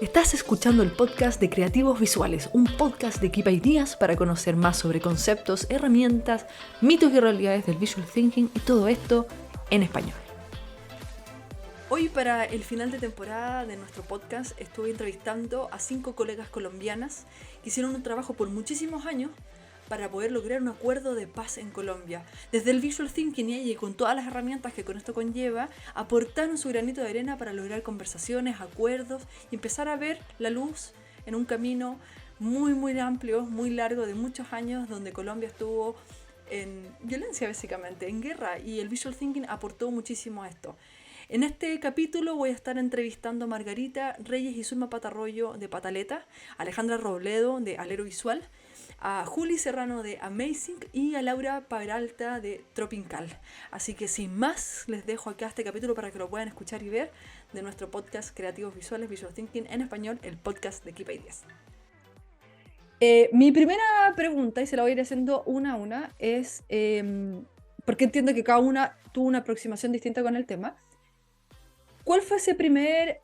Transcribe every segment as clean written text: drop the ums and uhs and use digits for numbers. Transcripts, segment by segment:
Estás escuchando el podcast de Creativos Visuales, un podcast de Keep Ideas para conocer más sobre conceptos, herramientas, mitos y realidades del Visual Thinking y todo esto en español. Hoy, para el final de temporada de nuestro podcast, estuve entrevistando a 5 colegas colombianas que hicieron un trabajo por muchísimos años para poder lograr un acuerdo de paz en Colombia. Desde el Visual Thinking y con todas las herramientas que con esto conlleva, aportaron su granito de arena para lograr conversaciones, acuerdos y empezar a ver la luz en un camino muy amplio, muy largo, de muchos años, donde Colombia estuvo en violencia, básicamente, en guerra, y el Visual Thinking aportó muchísimo a esto. En este capítulo voy a estar entrevistando a Margarita Reyes y Zulma Patarroyo de Pataleta, a Alejandra Robledo de Alero Visual, a Juli Serrano de Amazing y a Laura Peralta de Tropical. Así que sin más, les dejo acá este capítulo para que lo puedan escuchar y ver de nuestro podcast Creativos Visuales, Visual Thinking en español, el podcast de Keep Ideas. Mi primera pregunta, y se la voy a ir haciendo una a una, es, porque entiendo que cada una tuvo una aproximación distinta con el tema. ¿Cuál fue ese primer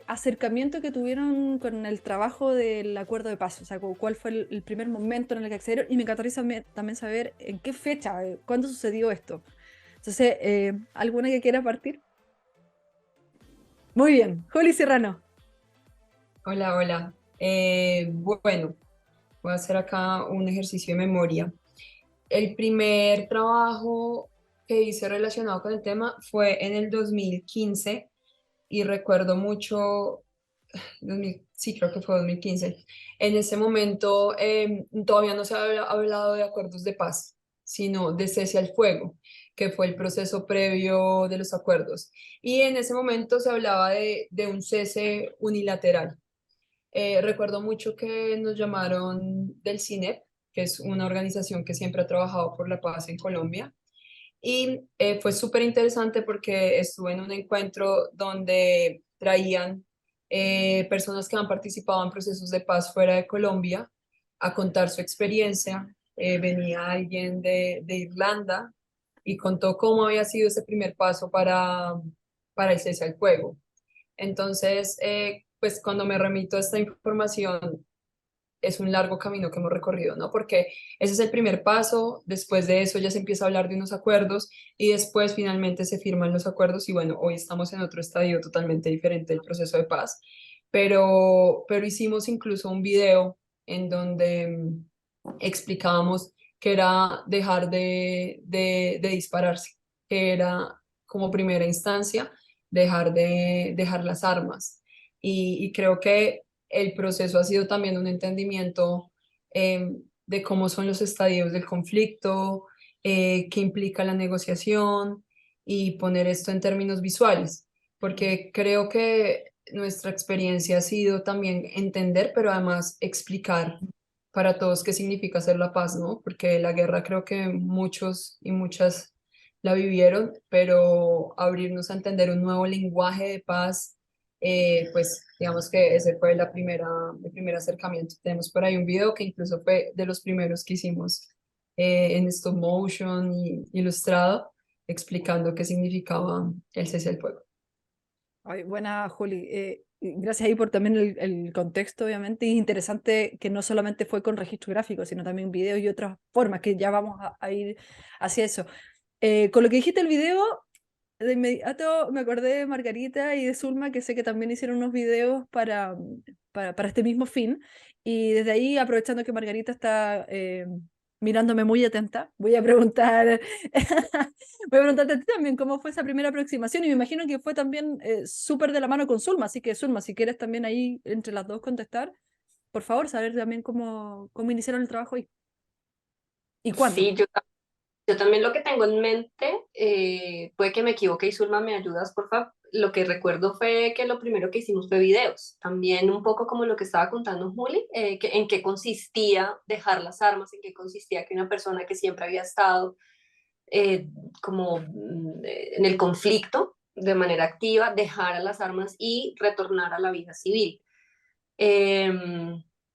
acercamiento que tuvieron con el trabajo del acuerdo de paz? O sea, ¿cuál fue el primer momento en el que accedieron? Y me encantaría también saber en qué fecha, cuándo sucedió esto. Entonces, ¿alguna que quiera partir? Muy bien, Juli Serrano. Hola. Bueno, voy a hacer acá un ejercicio de memoria. El primer trabajo que hice relacionado con el tema fue en el 2015 y recuerdo mucho, sí, creo que fue 2015. En ese momento todavía no se había hablado de acuerdos de paz, sino de cese al fuego, que fue el proceso previo de los acuerdos. Y en ese momento se hablaba de un cese unilateral. Recuerdo mucho que nos llamaron del CINEP, que es una organización que siempre ha trabajado por la paz en Colombia. Y fue súper interesante porque estuve en un encuentro donde traían personas que han participado en procesos de paz fuera de Colombia a contar su experiencia. Venía alguien de Irlanda y contó cómo había sido ese primer paso para el cese al fuego. Entonces, pues cuando me remito a esta información, es un largo camino que hemos recorrido, ¿no? Porque ese es el primer paso, después de eso ya se empieza a hablar de unos acuerdos y después finalmente se firman los acuerdos y bueno, hoy estamos en otro estadio totalmente diferente del proceso de paz, pero hicimos incluso un video en donde explicábamos que era dejar de dispararse, que era como primera instancia dejar las armas. Y creo que el proceso ha sido también un entendimiento de cómo son los estadios del conflicto, qué implica la negociación y poner esto en términos visuales, porque creo que nuestra experiencia ha sido también entender, pero además explicar para todos qué significa hacer la paz, ¿no? Porque la guerra creo que muchos y muchas la vivieron, pero abrirnos a entender un nuevo lenguaje de paz, pues digamos que ese fue el primer acercamiento. Tenemos por ahí un video que incluso fue de los primeros que hicimos en stop motion y ilustrado, explicando qué significaba el cese al fuego. Ay, buena, Juli. Gracias ahí por también el contexto, obviamente, y interesante que no solamente fue con registro gráfico, sino también video y otras formas, que ya vamos a ir hacia eso. Con lo que dijiste el video, de inmediato me acordé de Margarita y de Zulma, que sé que también hicieron unos videos para este mismo fin. Y desde ahí, aprovechando que Margarita está mirándome muy atenta, voy a preguntar, voy a preguntarte a ti también cómo fue esa primera aproximación. Y me imagino que fue también súper de la mano con Zulma. Así que, Zulma, si quieres también ahí entre las dos contestar, por favor, saber también cómo iniciaron el trabajo ahí y cuándo. Sí, yo también lo que tengo en mente, puede que me equivoque y Zulma me ayudas, por favor. Lo que recuerdo fue que lo primero que hicimos fue videos, también un poco como lo que estaba contando Juli, en qué consistía dejar las armas, en qué consistía que una persona que siempre había estado en el conflicto de manera activa dejara las armas y retornara a la vida civil.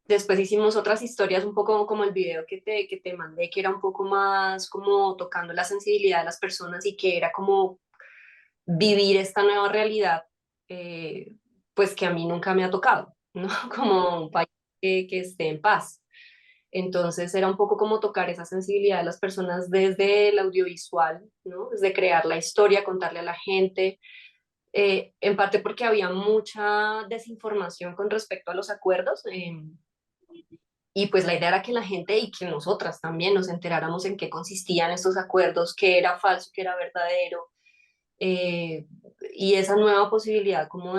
Después hicimos otras historias, un poco como el video que te mandé, que era un poco más como tocando la sensibilidad de las personas y que era como vivir esta nueva realidad, eh, pues que a mí nunca me ha tocado, ¿no? Como un país que esté en paz. Entonces era un poco como tocar esa sensibilidad de las personas desde el audiovisual, ¿no? Desde crear la historia, contarle a la gente, en parte porque había mucha desinformación con respecto a los acuerdos. Y pues la idea era que la gente y que nosotras también nos enteráramos en qué consistían estos acuerdos, qué era falso, qué era verdadero, eh, y esa nueva posibilidad como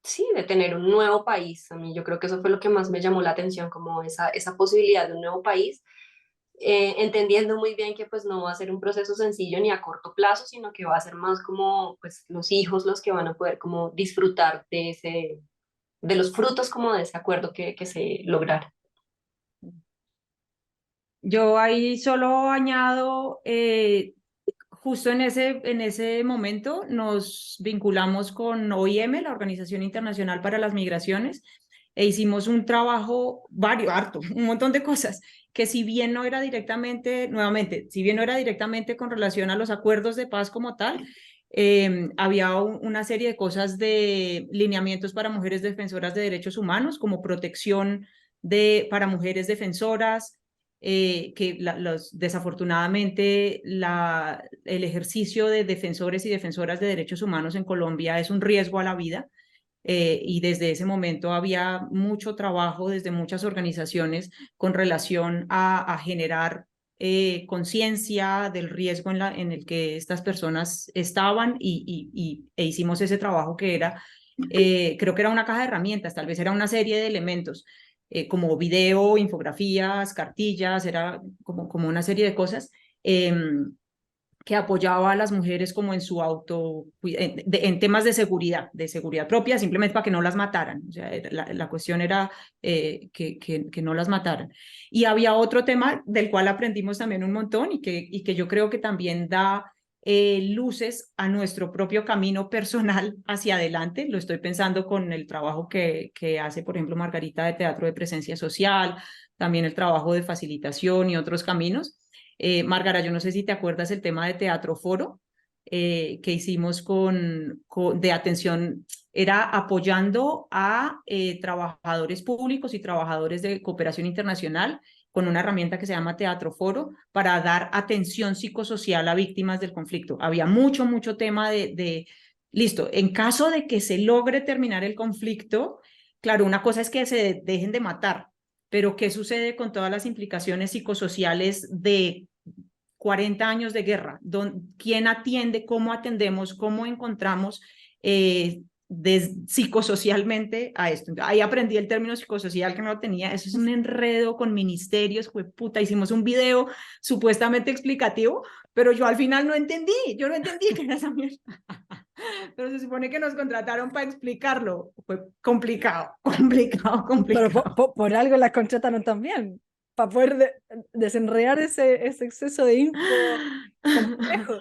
sí, de tener un nuevo país. A mí yo creo que eso fue lo que más me llamó la atención, como esa posibilidad de un nuevo país, entendiendo muy bien que pues no va a ser un proceso sencillo ni a corto plazo, sino que va a ser más como pues los hijos los que van a poder como disfrutar de los frutos como de ese acuerdo que se lograra. Yo ahí solo añado, justo en ese momento nos vinculamos con OIM, la Organización Internacional para las Migraciones, e hicimos un trabajo harto, un montón de cosas, que si bien no era directamente, nuevamente, si bien no era directamente con relación a los acuerdos de paz como tal, había una serie de cosas de lineamientos para mujeres defensoras de derechos humanos, como protección para mujeres defensoras, que desafortunadamente el ejercicio de defensores y defensoras de derechos humanos en Colombia es un riesgo a la vida. Y desde ese momento había mucho trabajo desde muchas organizaciones con relación a generar conciencia del riesgo en el que estas personas estaban e hicimos ese trabajo que era, creo que era una caja de herramientas, tal vez era una serie de elementos, como video, infografías, cartillas, era como una serie de cosas. Que apoyaba a las mujeres como en su en temas de seguridad propia, simplemente para que no las mataran. O sea, la cuestión era que no las mataran. Y había otro tema del cual aprendimos también un montón y que yo creo que también da luces a nuestro propio camino personal hacia adelante. Lo estoy pensando con el trabajo que hace, por ejemplo, Margarita de Teatro de Presencia Social, también el trabajo de facilitación y otros caminos. Margara, yo no sé si te acuerdas el tema de Teatro Foro que hicimos de atención, era apoyando a trabajadores públicos y trabajadores de cooperación internacional con una herramienta que se llama Teatro Foro para dar atención psicosocial a víctimas del conflicto. Había mucho tema listo, en caso de que se logre terminar el conflicto, claro, una cosa es que se dejen de matar, pero ¿qué sucede con todas las implicaciones psicosociales de 40 años de guerra? ¿Quién atiende? ¿Cómo atendemos? ¿Cómo encontramos psicosocialmente a esto? Ahí aprendí el término psicosocial que no lo tenía. Eso es un enredo con ministerios. Puta, hicimos un video supuestamente explicativo, pero yo al final no entendí. Yo no entendí qué era esa mierda. Pero se supone que nos contrataron para explicarlo. Fue complicado. Pero por algo las contrataron también, para poder desenredar ese exceso de info complejo.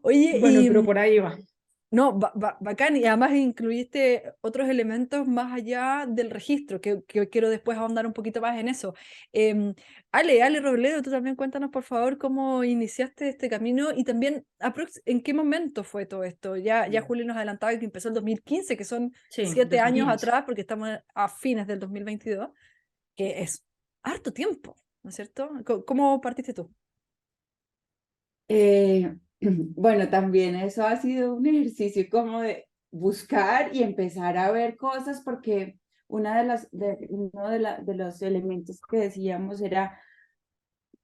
Oye, Bueno, pero por ahí va. no, bacán, y además incluiste otros elementos más allá del registro, que quiero después ahondar un poquito más en eso. Ale Robledo, tú también cuéntanos por favor cómo iniciaste este camino y también en qué momento fue todo esto. Ya Julio nos adelantaba que empezó en 2015, que son Sí, 7 años 2015. atrás, porque estamos a fines del 2022, que es harto tiempo, ¿no es cierto? ¿Cómo partiste tú? Bueno, también eso ha sido un ejercicio como de buscar y empezar a ver cosas, porque uno de los elementos que decíamos era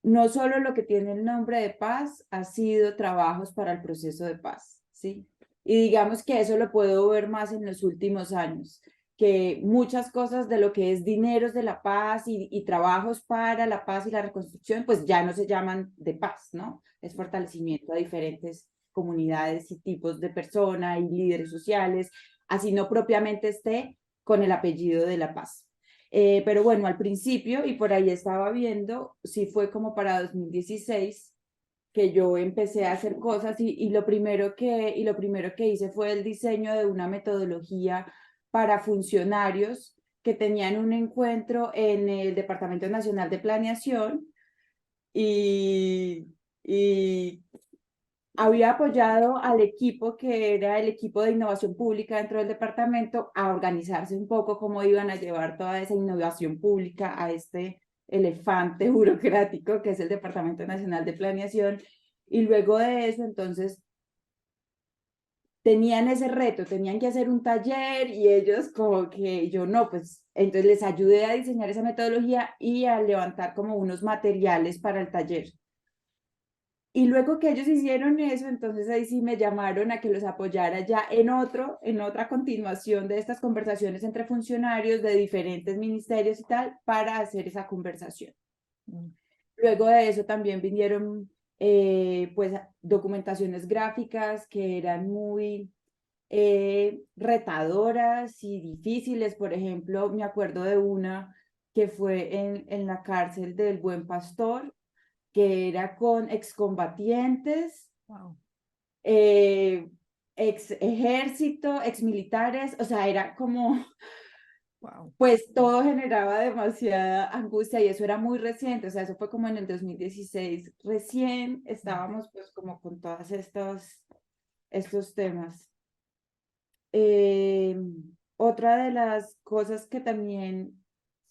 no solo lo que tiene el nombre de paz ha sido trabajos para el proceso de paz, ¿sí? Y digamos que eso lo puedo ver más en los últimos años, que muchas cosas de lo que es dineros de la paz y trabajos para la paz y la reconstrucción, pues ya no se llaman de paz, ¿no? Es fortalecimiento a diferentes comunidades y tipos de personas y líderes sociales, así no propiamente esté con el apellido de la paz. Pero bueno, al principio, y por ahí estaba viendo, sí fue como para 2016 que yo empecé a hacer cosas y lo primero que hice fue el diseño de una metodología para funcionarios que tenían un encuentro en el Departamento Nacional de Planeación y había apoyado al equipo que era el equipo de innovación pública dentro del departamento a organizarse un poco cómo iban a llevar toda esa innovación pública a este elefante burocrático que es el Departamento Nacional de Planeación. Y luego de eso, entonces, tenían ese reto, tenían que hacer un taller y ellos como que yo no, pues entonces les ayudé a diseñar esa metodología y a levantar como unos materiales para el taller. Y luego que ellos hicieron eso, entonces ahí sí me llamaron a que los apoyara ya en otra continuación de estas conversaciones entre funcionarios de diferentes ministerios y tal, para hacer esa conversación. Luego de eso también vinieron pues documentaciones gráficas que eran muy retadoras y difíciles. Por ejemplo, me acuerdo de una que fue en la cárcel del Buen Pastor, que era con excombatientes, Wow. ex ejército, ex militares, o sea, era como, Wow. pues todo generaba demasiada angustia y eso era muy reciente, o sea, eso fue como en el 2016, recién estábamos pues como con todos estos temas. Otra de las cosas que también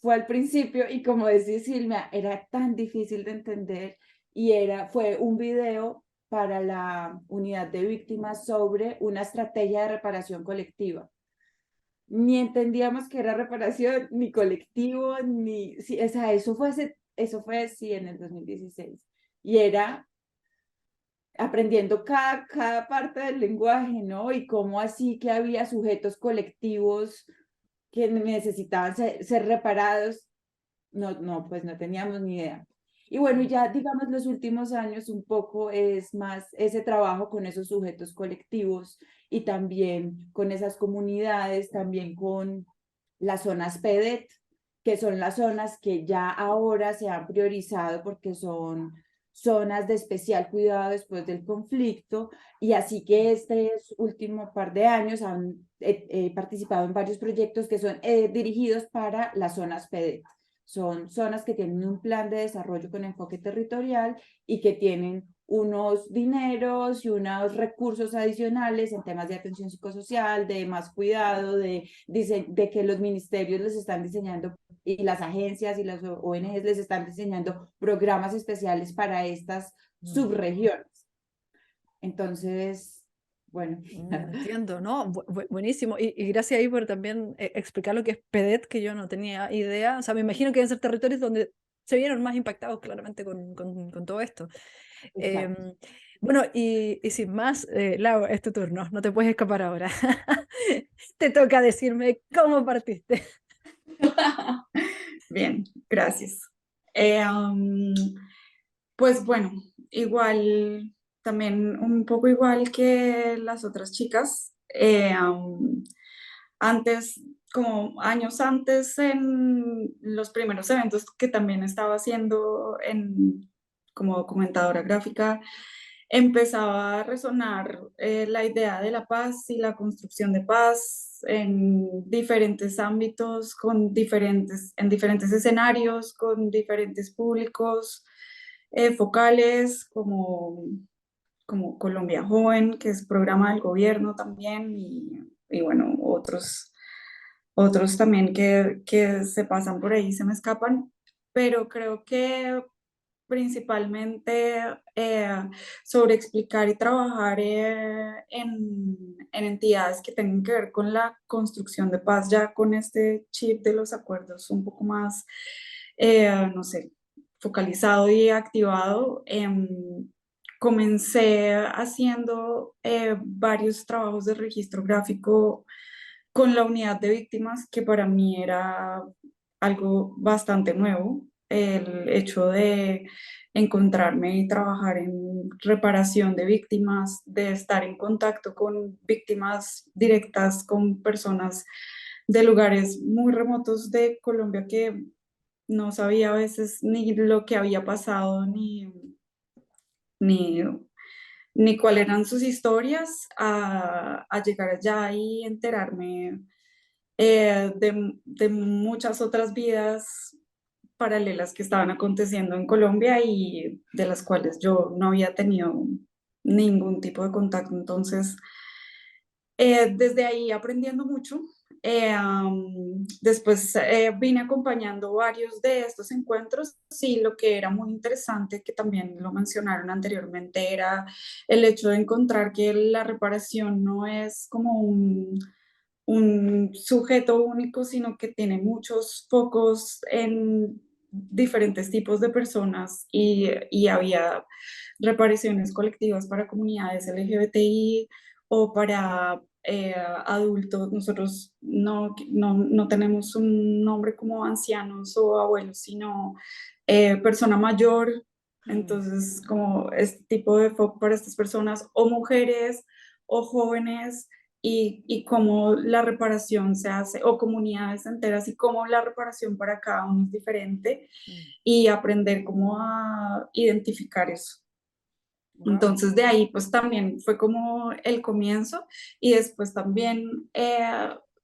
fue al principio, y como decía Silvia, era tan difícil de entender, y fue un video para la unidad de víctimas sobre una estrategia de reparación colectiva. Ni entendíamos que era reparación, ni colectivo, ni... Sí, o sea, eso fue sí, en el 2016. Y era aprendiendo cada parte del lenguaje, ¿no? Y cómo así que había sujetos colectivos que necesitaban ser reparados. No, pues no teníamos ni idea. Y bueno, ya digamos los últimos años un poco es más ese trabajo con esos sujetos colectivos y también con esas comunidades, también con las zonas PEDET, que son las zonas que ya ahora se han priorizado porque son zonas de especial cuidado después del conflicto, y así que este último par de años han participado en varios proyectos que son dirigidos para las zonas PEDET. Son zonas que tienen un plan de desarrollo con enfoque territorial y que tienen unos dineros y unos recursos adicionales en temas de atención psicosocial, de más cuidado, de que los ministerios les están diseñando y las agencias y las ONGs les están diseñando programas especiales para estas subregiones. Entonces, bueno. Entiendo, ¿no? Buenísimo. Y gracias ahí por también explicar lo que es PEDET, que yo no tenía idea. O sea, me imagino que deben ser territorios donde se vieron más impactados claramente con todo esto. Bueno, y sin más, Lau, es tu turno, no te puedes escapar ahora. Te toca decirme cómo partiste. Bien, gracias. Pues bueno, igual, también un poco igual que las otras chicas. Antes, como años antes, en los primeros eventos que también estaba haciendo como documentadora gráfica, empezaba a resonar la idea de la paz y la construcción de paz en diferentes ámbitos, en diferentes escenarios, con diferentes públicos focales, como Colombia Joven, que es programa del gobierno también, y bueno, otros también que se pasan por ahí, se me escapan, pero creo que principalmente sobre explicar y trabajar en entidades que tengan que ver con la construcción de paz, ya con este chip de los acuerdos un poco más, no sé, focalizado y activado. Comencé haciendo varios trabajos de registro gráfico con la unidad de víctimas, que para mí era algo bastante nuevo, el hecho de encontrarme y trabajar en reparación de víctimas, de estar en contacto con víctimas directas, con personas de lugares muy remotos de Colombia que no sabía a veces ni lo que había pasado, ni, ni cuáles eran sus historias, a llegar allá y enterarme de muchas otras vidas paralelas que estaban aconteciendo en Colombia y de las cuales yo no había tenido ningún tipo de contacto. Entonces, desde ahí aprendiendo mucho. Después vine acompañando varios de estos encuentros y lo que era muy interesante, que también lo mencionaron anteriormente, era el hecho de encontrar que la reparación no es como un sujeto único, sino que tiene muchos focos en diferentes tipos de personas y había reparaciones colectivas para comunidades LGBTI o para adultos. Nosotros no tenemos un nombre como ancianos o abuelos, sino persona mayor. Entonces, como este tipo de foco para estas personas, o mujeres o jóvenes, y cómo la reparación se hace, o comunidades enteras, y cómo la reparación para cada uno es diferente, y aprender cómo a identificar eso. Wow. Entonces de ahí pues también fue como el comienzo, y después también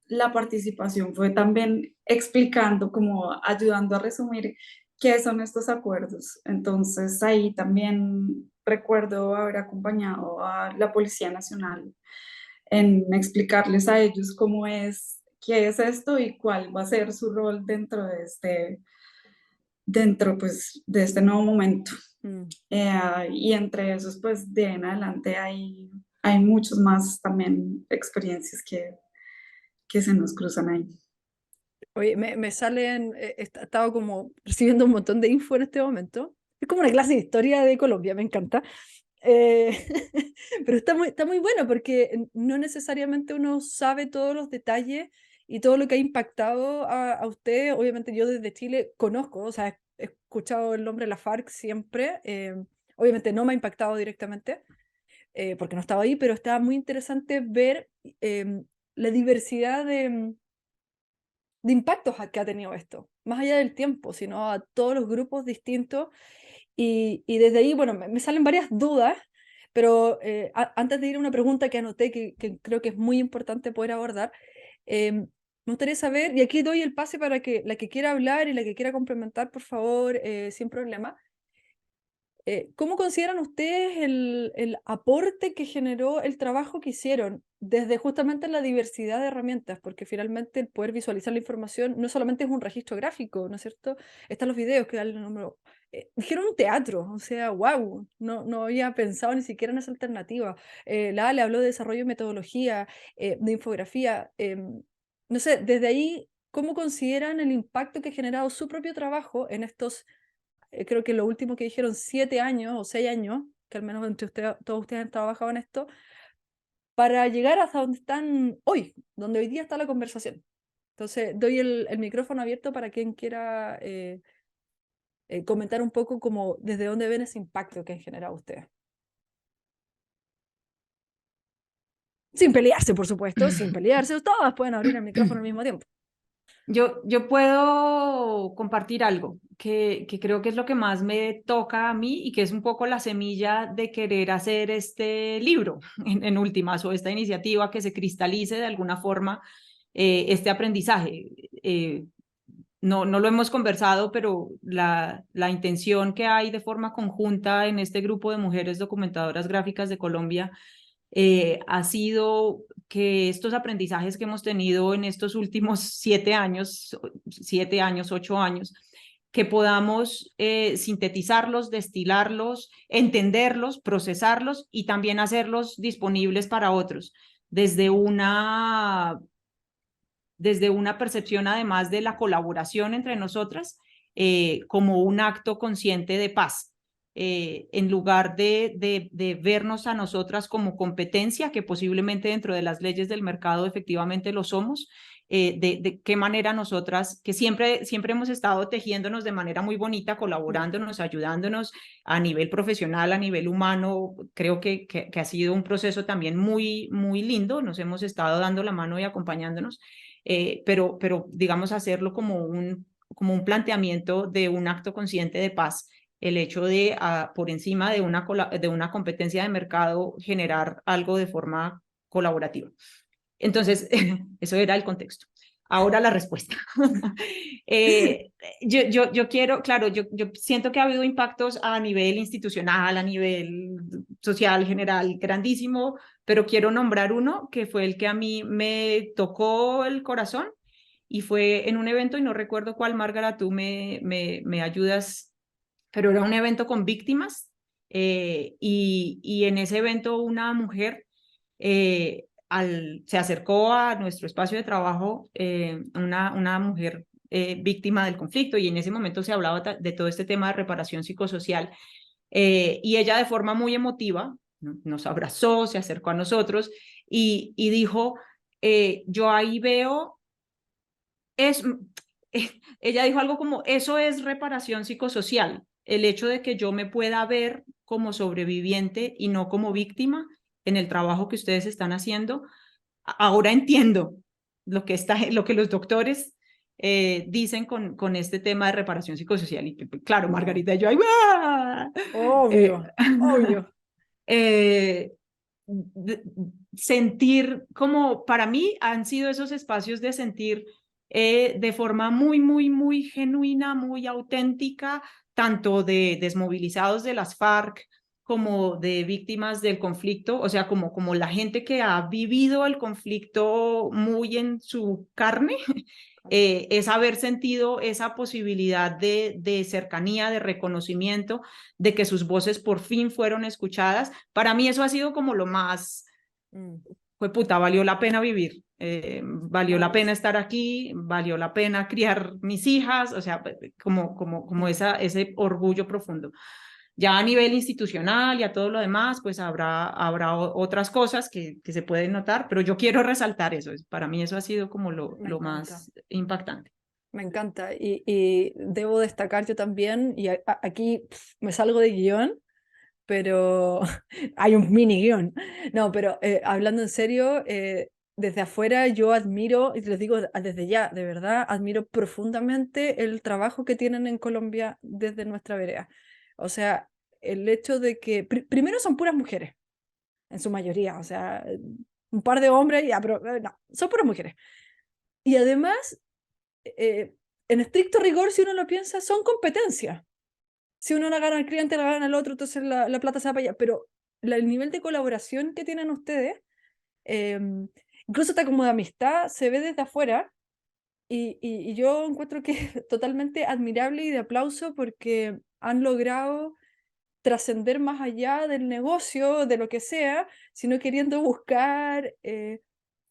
la participación fue también explicando, como ayudando a resumir qué son estos acuerdos. Entonces ahí también recuerdo haber acompañado a la Policía Nacional en explicarles a ellos cómo es, qué es esto y cuál va a ser su rol dentro de pues, de este nuevo momento. Y entre esos, pues de ahí en adelante hay muchos más también experiencias que se nos cruzan ahí. Oye, me salen, he estado como recibiendo un montón de info en este momento. Es como una clase de historia de Colombia, me encanta. Eh, pero está muy bueno porque no necesariamente uno sabe todos los detalles y todo lo que ha impactado a usted. Obviamente yo desde Chile conozco, o sea, he escuchado el nombre de la FARC siempre. Obviamente no me ha impactado directamente porque no estaba ahí, pero estaba muy interesante ver la diversidad de impactos que ha tenido esto, más allá del tiempo, sino a todos los grupos distintos. Y desde ahí, bueno, me salen varias dudas, pero antes de ir a una pregunta que anoté, que creo que es muy importante poder abordar, me gustaría saber, y aquí doy el pase para que la que quiera hablar y la que quiera complementar, por favor, sin problema. ¿Cómo consideran ustedes el aporte que generó el trabajo que hicieron desde justamente la diversidad de herramientas? Porque finalmente el poder visualizar la información no solamente es un registro gráfico, ¿no es cierto? Están los videos que dan el número. Dijeron un teatro, o sea, wow, no había pensado ni siquiera en esa alternativa. La Ale habló de desarrollo de metodología, de infografía. No sé, desde ahí, ¿cómo consideran el impacto que ha generado su propio trabajo en estos creo que lo último que dijeron 7 años o 6 años, que al menos entre todos ustedes han trabajado en esto, para llegar hasta donde están hoy, donde hoy día está la conversación? Entonces, doy el micrófono abierto para quien quiera comentar un poco como desde dónde ven ese impacto que han generado ustedes. Sin pelearse, por supuesto, sin pelearse. Todas pueden abrir el micrófono al mismo tiempo. Yo puedo compartir algo que creo que es lo que más me toca a mí y que es un poco la semilla de querer hacer este libro en últimas, o esta iniciativa, que se cristalice de alguna forma este aprendizaje. No lo hemos conversado, pero la intención que hay de forma conjunta en este grupo de mujeres documentadoras gráficas de Colombia ha sido que estos aprendizajes que hemos tenido en estos últimos 7 años, 8 años, que podamos sintetizarlos, destilarlos, entenderlos, procesarlos y también hacerlos disponibles para otros desde una percepción, además de la colaboración entre nosotras, como un acto consciente de paz. En lugar de vernos a nosotras como competencia, que posiblemente dentro de las leyes del mercado efectivamente lo somos, de qué manera nosotras, que siempre hemos estado tejiéndonos de manera muy bonita, colaborándonos, ayudándonos a nivel profesional, a nivel humano. Creo que ha sido un proceso también muy, muy lindo. Nos hemos estado dando la mano y acompañándonos, pero digamos hacerlo como un planteamiento de un acto consciente de paz, el hecho de, por encima de una competencia de mercado, generar algo de forma colaborativa. Entonces, eso era el contexto. Ahora la respuesta. Yo quiero, claro, yo siento que ha habido impactos a nivel institucional, a nivel social, general, grandísimo, pero quiero nombrar uno que fue el que a mí me tocó el corazón y fue en un evento, y no recuerdo cuál, Márgara, tú me ayudas, pero era un evento con víctimas y en ese evento una mujer se acercó a nuestro espacio de trabajo, una mujer víctima del conflicto, y en ese momento se hablaba de todo este tema de reparación psicosocial, y ella de forma muy emotiva nos abrazó, se acercó a nosotros y dijo, yo ahí veo, es, ella dijo algo como, eso es reparación psicosocial, el hecho de que yo me pueda ver como sobreviviente y no como víctima en el trabajo que ustedes están haciendo. Ahora entiendo lo que los doctores dicen con este tema de reparación psicosocial. Y claro, Margarita y yo, ¡ay, ¡ah! Obvio, obvio. eh, sentir como para mí han sido esos espacios de sentir de forma muy, muy, muy genuina, muy auténtica, tanto de desmovilizados de las FARC como de víctimas del conflicto, o sea, como la gente que ha vivido el conflicto muy en su carne, es haber sentido esa posibilidad de cercanía, de reconocimiento, de que sus voces por fin fueron escuchadas. Para mí eso ha sido como lo más, fue puta, valió la pena vivir, valió la pena estar aquí, valió la pena criar mis hijas, o sea, como ese orgullo profundo. Ya a nivel institucional y a todo lo demás, pues habrá otras cosas que se pueden notar, pero yo quiero resaltar eso. Para mí eso ha sido como lo más impactante. Me encanta. Y debo destacar yo también, y aquí me salgo de guión, pero hay un mini guión. No, pero hablando en serio, desde afuera yo admiro, y les digo desde ya, de verdad, admiro profundamente el trabajo que tienen en Colombia desde nuestra vereda. O sea, el hecho de que, primero son puras mujeres, en su mayoría, o sea, un par de hombres, ya, pero no, son puras mujeres. Y además, en estricto rigor, si uno lo piensa, son competencias. Si uno la gana al cliente, la gana al otro, entonces la plata se va para allá. Pero el nivel de colaboración que tienen ustedes, incluso hasta como de amistad, se ve desde afuera. Y yo encuentro que es totalmente admirable y de aplauso porque han logrado trascender más allá del negocio, de lo que sea, sino queriendo buscar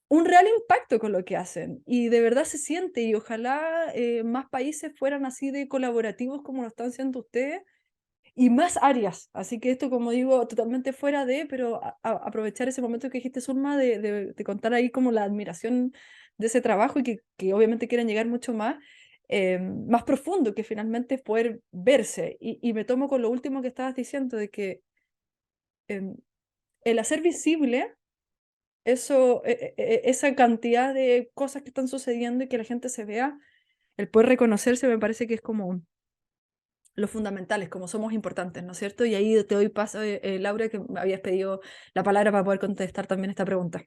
un real impacto con lo que hacen. Y de verdad se siente, y ojalá más países fueran así de colaborativos como lo están siendo ustedes, y más áreas. Así que esto, como digo, totalmente fuera de, pero aprovechar ese momento que dijiste, Zulma, de contar ahí como la admiración de ese trabajo, y que obviamente quieren llegar mucho más profundo, que finalmente es poder verse. Y me tomo con lo último que estabas diciendo, de que el hacer visible eso, esa cantidad de cosas que están sucediendo y que la gente se vea, el poder reconocerse me parece que es como lo fundamental, es como somos importantes, ¿no es cierto? Y ahí te doy paso, Laura, que me habías pedido la palabra para poder contestar también esta pregunta.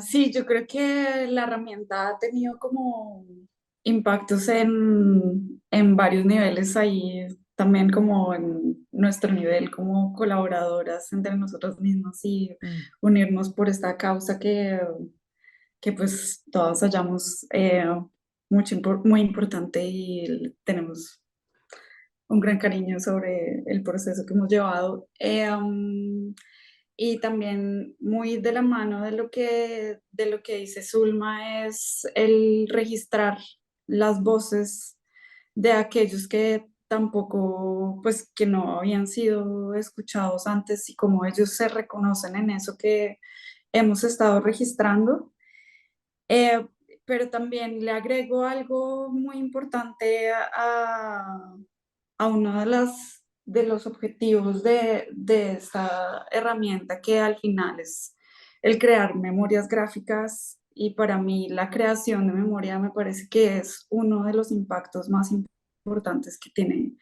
Sí, yo creo que la herramienta ha tenido como impactos en varios niveles ahí, también como en nuestro nivel como colaboradoras entre nosotros mismos y unirnos por esta causa que pues todas hallamos muy importante y tenemos un gran cariño sobre el proceso que hemos llevado. Y también muy de la mano de lo que dice Zulma es el registrar las voces de aquellos que tampoco, pues que no habían sido escuchados antes y cómo ellos se reconocen en eso que hemos estado registrando. Eh, pero también le agrego algo muy importante a uno de los objetivos de esta herramienta, que al final es el crear memorias gráficas, y para mí la creación de memoria me parece que es uno de los impactos más importantes que tiene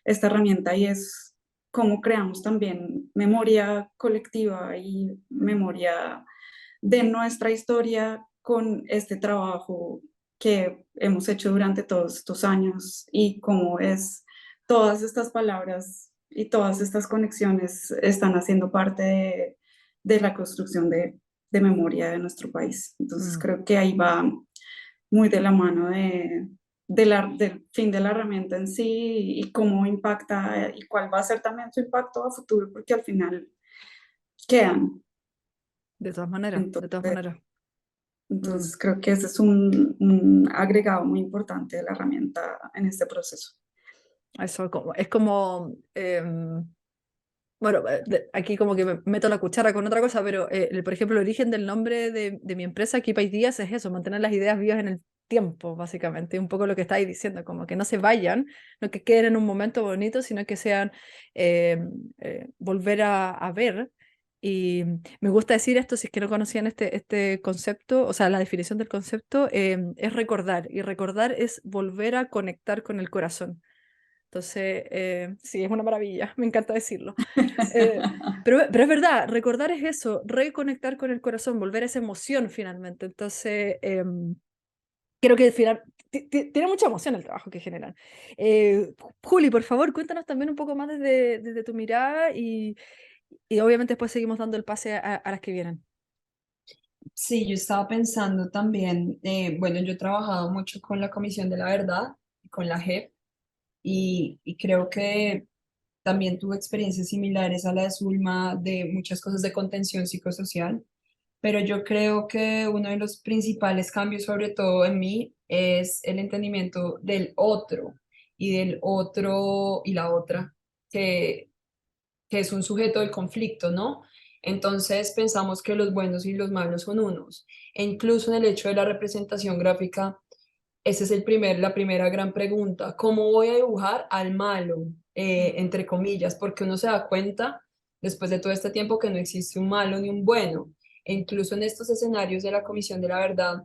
esta herramienta, y es cómo creamos también memoria colectiva y memoria de nuestra historia con este trabajo que hemos hecho durante todos estos años y cómo es todas estas palabras y todas estas conexiones están haciendo parte de la construcción de memoria de nuestro país. Entonces creo que ahí va muy de la mano del fin de la herramienta en sí y cómo impacta y cuál va a ser también su impacto a futuro, porque al final quedan. De todas maneras, de todas Entonces, maneras. entonces creo que ese es un agregado muy importante de la herramienta en este proceso. Eso es como, bueno, aquí como que me meto la cuchara con otra cosa, pero por ejemplo, el origen del nombre de mi empresa, Keep Ideas, es eso, mantener las ideas vivas en el tiempo, básicamente, un poco lo que estáis diciendo, como que no se vayan, no que queden en un momento bonito, sino que sean volver a ver. Y me gusta decir esto, si es que no conocían este concepto, o sea, la definición del concepto es recordar, y recordar es volver a conectar con el corazón. Entonces, sí, es una maravilla, me encanta decirlo. Pero es verdad, recordar es eso, reconectar con el corazón, volver a esa emoción finalmente. Entonces, creo que al final tiene mucha emoción el trabajo que generan. Juli, por favor, cuéntanos también un poco más desde tu mirada y obviamente después seguimos dando el pase a las que vienen. Sí, yo estaba pensando también, bueno, yo he trabajado mucho con la Comisión de la Verdad, con la JEP, y creo que también tuve experiencias similares a la de Zulma de muchas cosas de contención psicosocial, pero yo creo que uno de los principales cambios, sobre todo en mí, es el entendimiento del otro y del otro y la otra, que es un sujeto del conflicto, ¿no? Entonces pensamos que los buenos y los malos son unos. E incluso en el hecho de la representación gráfica, esa es la primera gran pregunta. ¿Cómo voy a dibujar al malo? Entre comillas, porque uno se da cuenta después de todo este tiempo que no existe un malo ni un bueno. E incluso en estos escenarios de la Comisión de la Verdad,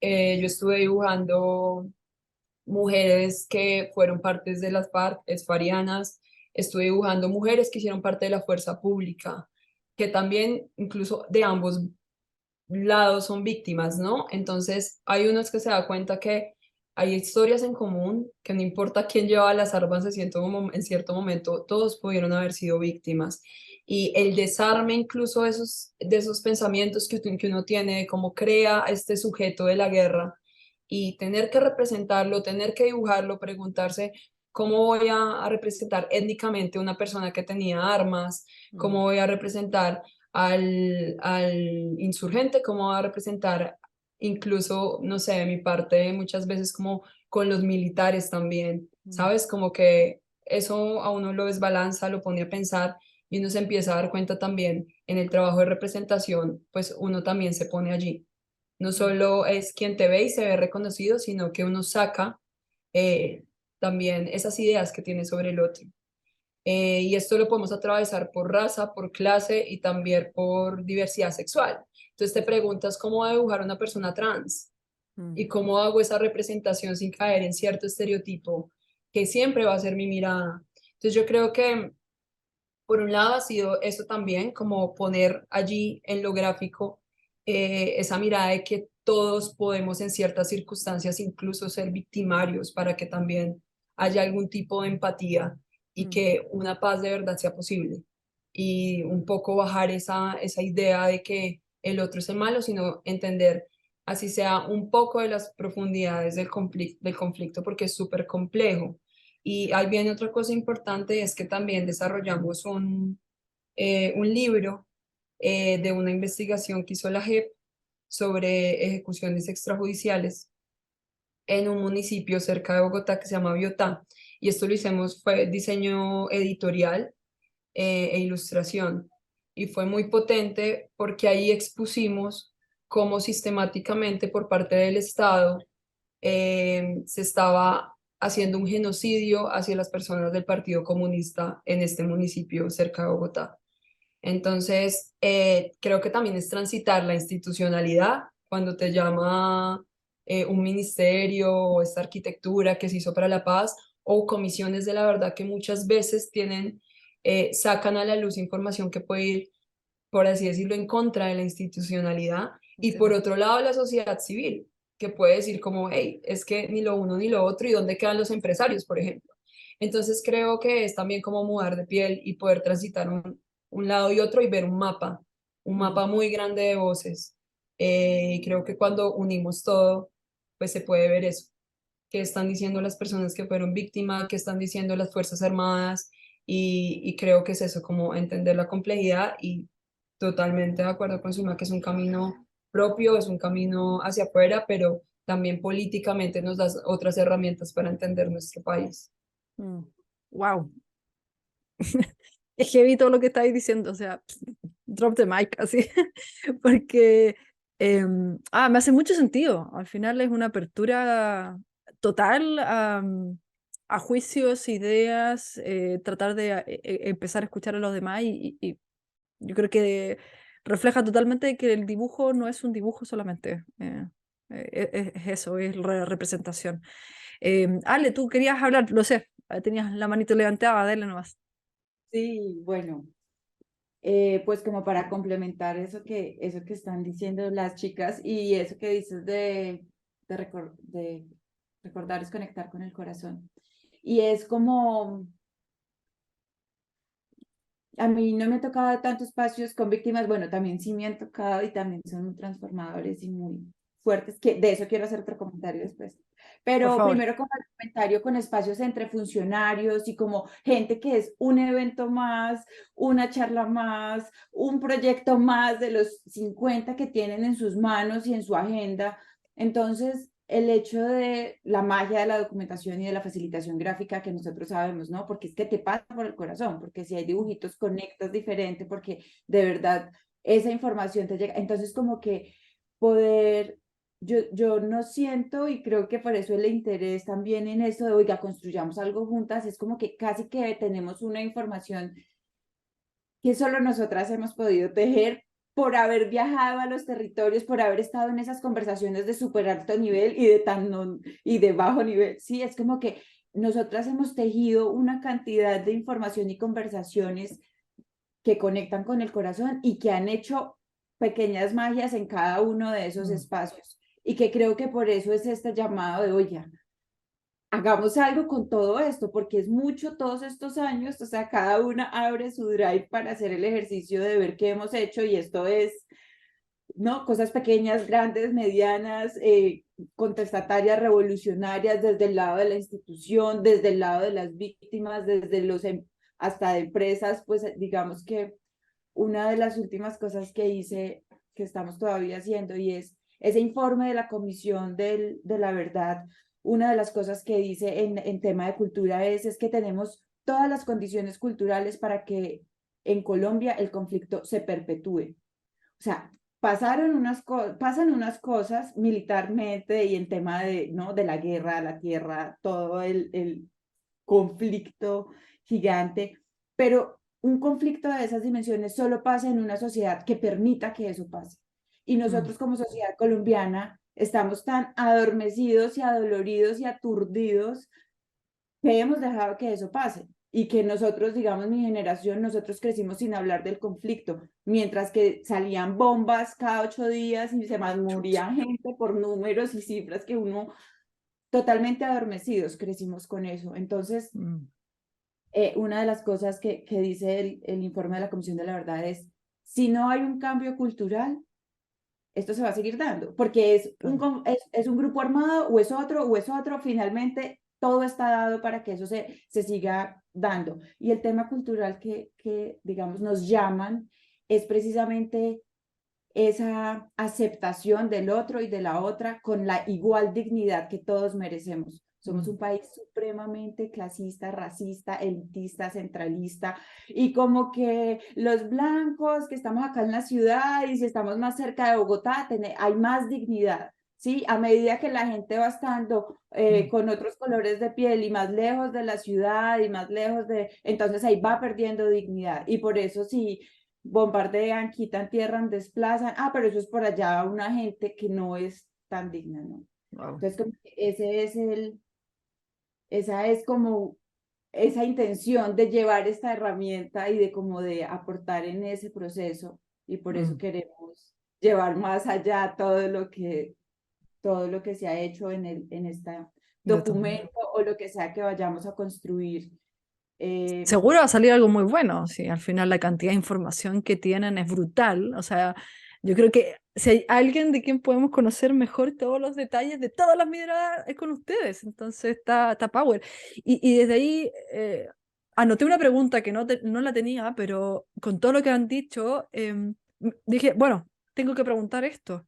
yo estuve dibujando mujeres que fueron partes de las FARC, esfarianas, estuve dibujando mujeres que hicieron parte de la fuerza pública, que también incluso de ambos lados son víctimas, ¿no? Entonces hay unos que se da cuenta que hay historias en común, que no importa quién llevaba las armas en cierto momento, todos pudieron haber sido víctimas. Y el desarme incluso de esos pensamientos que uno tiene, de cómo crea este sujeto de la guerra, y tener que representarlo, tener que dibujarlo, preguntarse cómo voy a representar étnicamente a una persona que tenía armas, cómo voy a representar al insurgente, cómo va a representar incluso, no sé, de mi parte, muchas veces como con los militares también, ¿sabes? Como que eso a uno lo desbalanza, lo pone a pensar y uno se empieza a dar cuenta también en el trabajo de representación, pues uno también se pone allí. No solo es quien te ve y se ve reconocido, sino que uno saca eh, también esas ideas que tiene sobre el otro. Y esto lo podemos atravesar por raza, por clase y también por diversidad sexual. Entonces te preguntas cómo va a dibujar una persona trans y cómo hago esa representación sin caer en cierto estereotipo que siempre va a ser mi mirada. Entonces yo creo que por un lado ha sido eso también, como poner allí en lo gráfico esa mirada de que todos podemos en ciertas circunstancias incluso ser victimarios para que también haya algún tipo de empatía y que una paz de verdad sea posible. Y un poco bajar esa idea de que el otro es el malo, sino entender así sea un poco de las profundidades del conflicto porque es súper complejo. Y ahí viene otra cosa importante, es que también desarrollamos un libro de una investigación que hizo la JEP sobre ejecuciones extrajudiciales en un municipio cerca de Bogotá que se llama Biotá. Y esto lo hicimos, fue diseño editorial e ilustración. Y fue muy potente porque ahí expusimos cómo sistemáticamente por parte del Estado se estaba haciendo un genocidio hacia las personas del Partido Comunista en este municipio cerca de Bogotá. Entonces, creo que también es transitar la institucionalidad cuando te llama un ministerio o esta arquitectura que se hizo para la paz o comisiones de la verdad que muchas veces sacan a la luz información que puede ir, por así decirlo, en contra de la institucionalidad Y por otro lado, la sociedad civil, que puede decir como, hey, es que ni lo uno ni lo otro, ¿y dónde quedan los empresarios, por ejemplo? Entonces creo que es también como mudar de piel y poder transitar un lado y otro y ver un mapa muy grande de voces. Y creo que cuando unimos todo, pues se puede ver eso, qué están diciendo las personas que fueron víctimas, qué están diciendo las Fuerzas Armadas, y creo que es eso, como entender la complejidad y totalmente de acuerdo con Suma, que es un camino propio, es un camino hacia afuera, pero también políticamente nos da otras herramientas para entender nuestro país. Wow. Es heavy todo lo que estáis diciendo, o sea, drop the mic, así, porque me hace mucho sentido. Al final es una apertura total a juicios, ideas, tratar de empezar a escuchar a los demás y yo creo que refleja totalmente que el dibujo no es un dibujo solamente. Es eso, es representación. Ale, tú querías hablar, lo sé, tenías la manito levantada, dale nomás. Sí, bueno, pues como para complementar eso que están diciendo las chicas y eso que dices de recordar es conectar con el corazón. Y es como, a mí no me ha tocado tantos espacios con víctimas, bueno, también sí me han tocado y también son muy transformadores y muy fuertes, que de eso quiero hacer otro comentario después. Por Pero favor. primero como el comentario con espacios entre funcionarios y como gente que es un evento más, una charla más, un proyecto más de los 50 que tienen en sus manos y en su agenda. Entonces, el hecho de la magia de la documentación y de la facilitación gráfica que nosotros sabemos, ¿no? Porque es que te pasa por el corazón, porque si hay dibujitos conectas diferente, porque de verdad esa información te llega. Entonces, como que poder, yo no siento y creo que por eso el interés también en eso de, oiga, construyamos algo juntas, es como que casi que tenemos una información que solo nosotras hemos podido tejer por haber viajado a los territorios, por haber estado en esas conversaciones de súper alto nivel y de y de bajo nivel. Sí, es como que nosotras hemos tejido una cantidad de información y conversaciones que conectan con el corazón y que han hecho pequeñas magias en cada uno de esos espacios. Y que creo que por eso es este llamado de, oye, hagamos algo con todo esto, porque es mucho todos estos años, o sea, cada una abre su drive para hacer el ejercicio de ver qué hemos hecho y esto es, ¿no? Cosas pequeñas, grandes, medianas, contestatarias, revolucionarias, desde el lado de la institución, desde el lado de las víctimas, desde los hasta de empresas, pues digamos que una de las últimas cosas que hice, que estamos todavía haciendo, y es ese informe de la Comisión de la Verdad. Una de las cosas que dice en tema de cultura es que tenemos todas las condiciones culturales para que en Colombia el conflicto se perpetúe. O sea, pasan unas cosas militarmente y en tema de, ¿no? de la guerra, la tierra, todo el conflicto gigante, pero un conflicto de esas dimensiones solo pasa en una sociedad que permita que eso pase. Y nosotros como sociedad colombiana estamos tan adormecidos y adoloridos y aturdidos que hemos dejado que eso pase. Y que nosotros, digamos, mi generación, nosotros crecimos sin hablar del conflicto, mientras que salían bombas cada 8 días y se moría gente por números y cifras que uno totalmente adormecidos crecimos con eso. Entonces, una de las cosas que dice el informe de la Comisión de la Verdad es, si no hay un cambio cultural, esto se va a seguir dando, porque es un grupo armado o es otro, finalmente todo está dado para que eso se siga dando. Y el tema cultural que, digamos, nos llaman es precisamente esa aceptación del otro y de la otra con la igual dignidad que todos merecemos. Somos un país supremamente clasista, racista, elitista, centralista, y como que los blancos que estamos acá en la ciudad y si estamos más cerca de Bogotá, hay más dignidad, ¿sí? A medida que la gente va estando con otros colores de piel y más lejos de la ciudad y más lejos entonces ahí va perdiendo dignidad, y por eso sí, bombardean, quitan, tierran, desplazan, pero eso es por allá una gente que no es tan digna, ¿no? Wow. Entonces, como que esa es como esa intención de llevar esta herramienta y de como de aportar en ese proceso, y por eso queremos llevar más allá todo lo que se ha hecho en este De todas maneras. documento o lo que sea que vayamos a construir. Seguro va a salir algo muy bueno, sí, al final la cantidad de información que tienen es brutal, o sea, yo creo que si hay alguien de quien podemos conocer mejor todos los detalles de todas las mineradas es con ustedes, entonces está power. Y desde ahí anoté una pregunta que no la tenía, pero con todo lo que han dicho, dije, bueno, tengo que preguntar esto.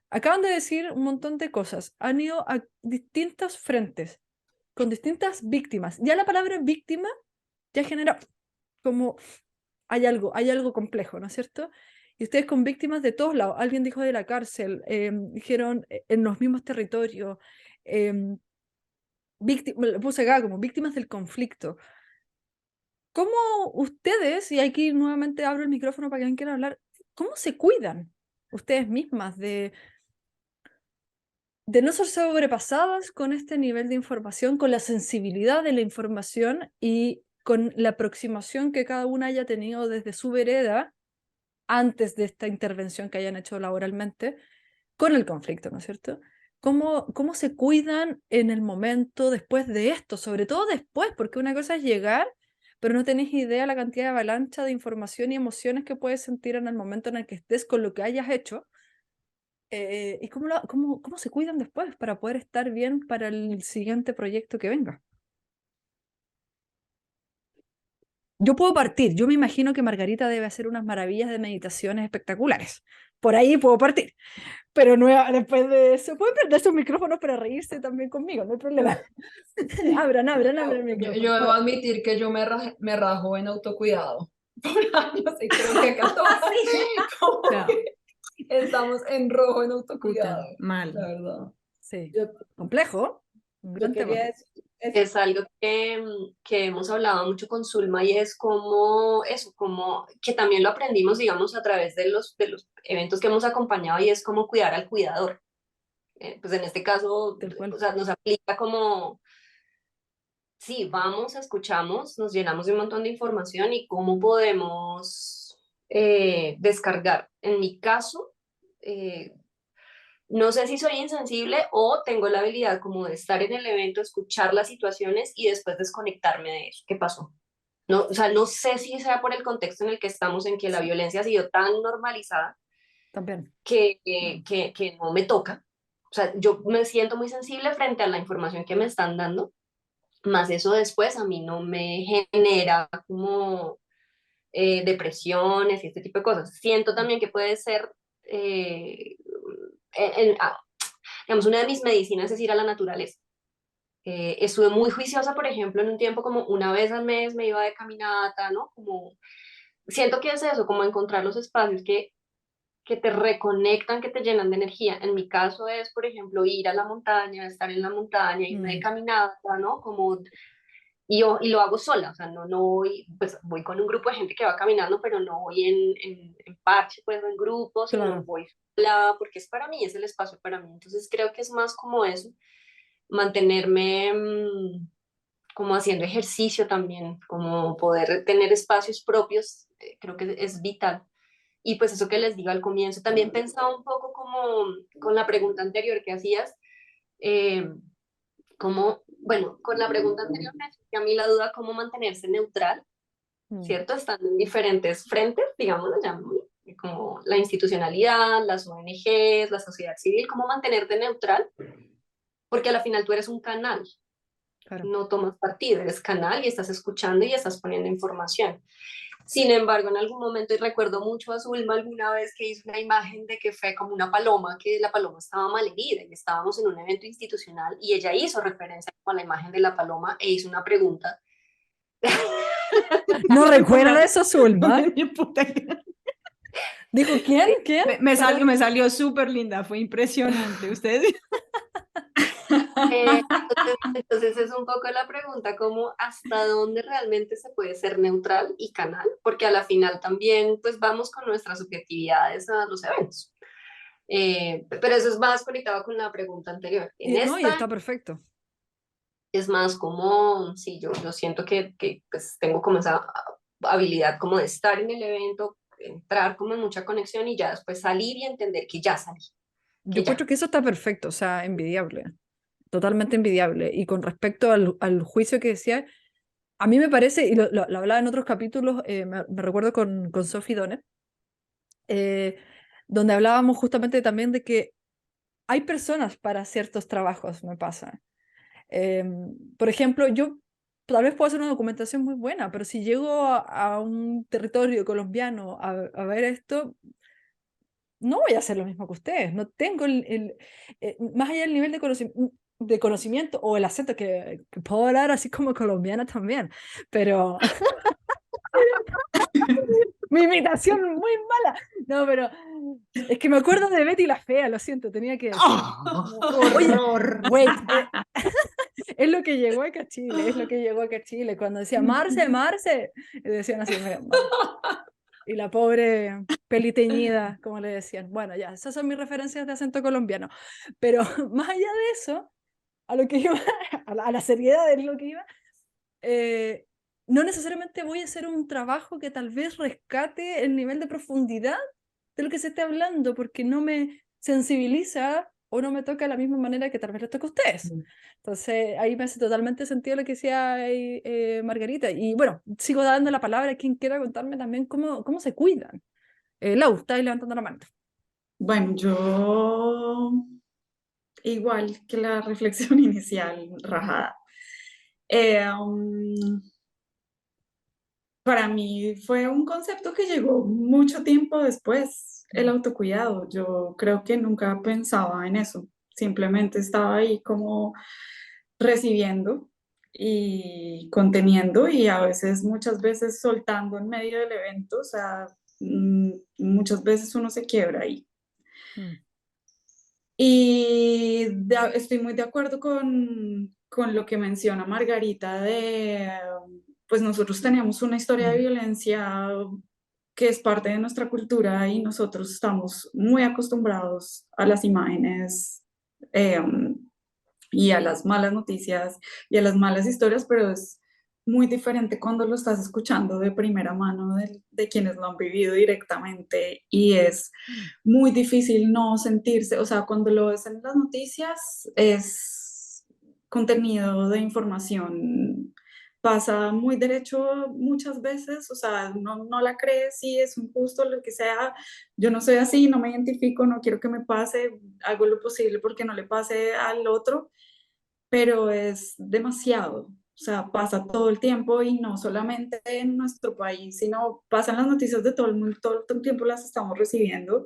Acaban de decir un montón de cosas, han ido a distintos frentes, con distintas víctimas. Ya la palabra víctima ya genera como hay algo complejo, ¿no es cierto? Y ustedes con víctimas de todos lados, alguien dijo de la cárcel, dijeron en los mismos territorios, lo puse acá como víctimas del conflicto. ¿Cómo ustedes, y aquí nuevamente abro el micrófono para quien quiera hablar, cómo se cuidan ustedes mismas de no ser sobrepasadas con este nivel de información, con la sensibilidad de la información y con la aproximación que cada una haya tenido desde su vereda antes de esta intervención que hayan hecho laboralmente con el conflicto, ¿no es cierto? ¿Cómo se cuidan en el momento después de esto? Sobre todo después, porque una cosa es llegar, pero no tenés idea la cantidad de avalancha de información y emociones que puedes sentir en el momento en el que estés con lo que hayas hecho. ¿Y cómo se cuidan después para poder estar bien para el siguiente proyecto que venga? Yo puedo partir, yo me imagino que Margarita debe hacer unas maravillas de meditaciones espectaculares. Por ahí puedo partir. Pero después de eso, pueden prender sus micrófonos para reírse también conmigo, no hay problema. abran el micrófono. Yo debo admitir que yo me rajo en autocuidado por años y creo que acá todos como No. que estamos en rojo en autocuidado, Puta, mal. la verdad. Sí, Yo, complejo, un yo gran tema. quería decir, Es algo que hemos hablado mucho con Zulma y es como eso, como que también lo aprendimos, digamos, a través de los eventos que hemos acompañado y es como cuidar al cuidador. Pues en este caso, Tal cual. o sea, nos aplica como, sí, vamos, escuchamos, nos llenamos de un montón de información y cómo podemos descargar. En mi caso, eh, no sé si soy insensible o tengo la habilidad como de estar en el evento, escuchar las situaciones y después desconectarme de eso. ¿Qué pasó? No, o sea, no sé si sea por el contexto en el que estamos, en que la violencia ha sido tan normalizada También. que no me toca. O sea, yo me siento muy sensible frente a la información que me están dando, más eso después a mí no me genera como depresiones y este tipo de cosas. Siento también que puede ser digamos, una de mis medicinas es ir a la naturaleza. Estuve muy juiciosa, por ejemplo, en un tiempo como una vez al mes me iba de caminata, ¿no? Como, siento que es eso, como encontrar los espacios que te reconectan, que te llenan de energía. En mi caso es, por ejemplo, ir a la montaña, estar en la montaña, irme de caminata, ¿no? Como, y lo hago sola, o sea, no voy, pues voy con un grupo de gente que va caminando, pero no voy en parche, pues, en grupo, sino Claro. voy sola, porque es para mí, es el espacio para mí. Entonces creo que es más como eso, mantenerme como haciendo ejercicio también, como poder tener espacios propios, creo que es vital. Y pues eso que les digo al comienzo, también pensaba un poco como con la pregunta anterior que hacías, eh, como, bueno, con la pregunta anterior me surgió a mí la duda cómo mantenerse neutral, ¿cierto? Estando en diferentes frentes, digámoslo, llamémoslo, como la institucionalidad, las ONGs, la sociedad civil, cómo mantenerte neutral, porque a la final tú eres un canal, Claro. no tomas partido, eres canal y estás escuchando y estás poniendo información. Sin embargo, en algún momento, y recuerdo mucho a Zulma alguna vez que hizo una imagen de que fue como una paloma, que la paloma estaba malherida y estábamos en un evento institucional y ella hizo referencia a la imagen de la paloma e hizo una pregunta. No recuerda eso, Zulma. Ni puta idea. Dijo, ¿quién? ¿Quién? Me salió súper linda, fue impresionante. Ustedes. Entonces es un poco la pregunta como hasta dónde realmente se puede ser neutral y canal, porque a la final también pues vamos con nuestras subjetividades a los eventos. Pero eso es más conectado con la pregunta anterior. En No, y esta está perfecto. es más como, sí, yo siento que pues tengo como esa habilidad como de estar en el evento, entrar como en mucha conexión y ya después salir y entender que ya salí. Yo ya. creo que eso está perfecto, o sea, envidiable, totalmente envidiable. Y con respecto al juicio que decía, a mí me parece, y lo hablaba en otros capítulos, me recuerdo con Sophie Donner, eh, donde hablábamos justamente también de que hay personas para ciertos trabajos, me pasa. Por ejemplo, yo tal vez puedo hacer una documentación muy buena, pero si llego a un territorio colombiano a ver esto, no voy a hacer lo mismo que ustedes. No tengo más allá del nivel de conocimiento o el acento que puedo hablar así como colombiana también, pero mi imitación muy mala. No, pero es que me acuerdo de Betty la Fea, lo siento, tenía que decirlo. Oye, ¡Horror! wait, es lo que llegó acá a Chile, es lo que llegó acá a Chile. Cuando decía Marce, Marce, y decían así, y la pobre peliteñida, como le decían. Bueno, ya, esas son mis referencias de acento colombiano. Pero más allá de eso, a lo que iba, a la seriedad de lo que iba, eh, no necesariamente voy a hacer un trabajo que tal vez rescate el nivel de profundidad de lo que se esté hablando, porque no me sensibiliza o no me toca de la misma manera que tal vez les toca a ustedes. Entonces, ahí me hace totalmente sentido lo que decía Margarita. Y bueno, sigo dando la palabra a quien quiera contarme también cómo se cuidan. Lau, está ahí levantando la mano. Bueno, yo igual que la reflexión inicial, rajada. Para mí fue un concepto que llegó mucho tiempo después, el autocuidado. Yo creo que nunca pensaba en eso, simplemente estaba ahí como recibiendo y conteniendo y a veces, muchas veces soltando en medio del evento, o sea, muchas veces uno se quiebra ahí. Mm. Y estoy muy de acuerdo con lo que menciona Margarita de, pues nosotros tenemos una historia de violencia que es parte de nuestra cultura y nosotros estamos muy acostumbrados a las imágenes y a las malas noticias y a las malas historias, pero es muy diferente cuando lo estás escuchando de primera mano de quienes lo han vivido directamente y es muy difícil no sentirse, o sea, cuando lo ves en las noticias es contenido de información, pasa muy derecho muchas veces, o sea, no la crees, sí, es injusto, lo que sea, yo no soy así, no me identifico, no quiero que me pase, hago lo posible porque no le pase al otro, pero es demasiado. O sea, pasa todo el tiempo y no solamente en nuestro país, sino pasan las noticias de todo el mundo, todo el tiempo las estamos recibiendo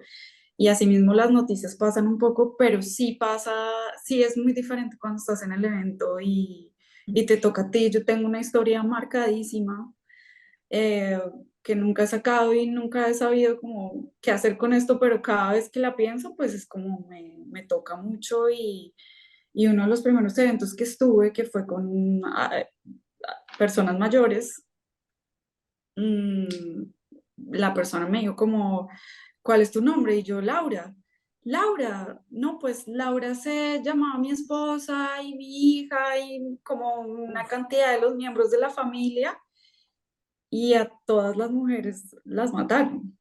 y asimismo las noticias pasan un poco, pero sí pasa, sí es muy diferente cuando estás en el evento y te toca a ti. Yo tengo una historia marcadísima eh, que nunca he sacado y nunca he sabido como qué hacer con esto, pero cada vez que la pienso, pues es como me toca mucho y uno de los primeros eventos que estuve, que fue con personas mayores, mm, la persona me dijo como, ¿cuál es tu nombre? Y yo, Laura. Laura, no, pues Laura se llamaba mi esposa y mi hija y como una cantidad de los miembros de la familia y a todas las mujeres las mataron.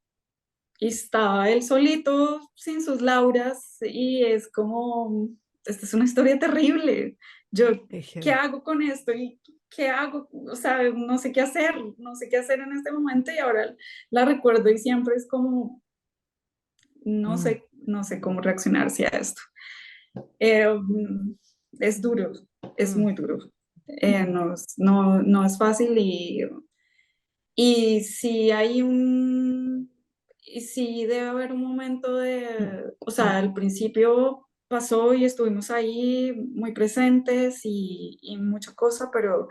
Y estaba él solito, sin sus Lauras, y es como, esta es una historia terrible. Yo, Qué ¿qué heavy. hago con esto? ¿Y qué hago? O sea, no sé qué hacer, no sé qué hacer en este momento y ahora la recuerdo y siempre es como, Mm. no sé cómo reaccionar hacia esto. Eh, es duro, es Mm. muy duro. No es fácil y si hay y si debe haber un momento o sea, al principio pasó y estuvimos ahí muy presentes y mucha cosa, pero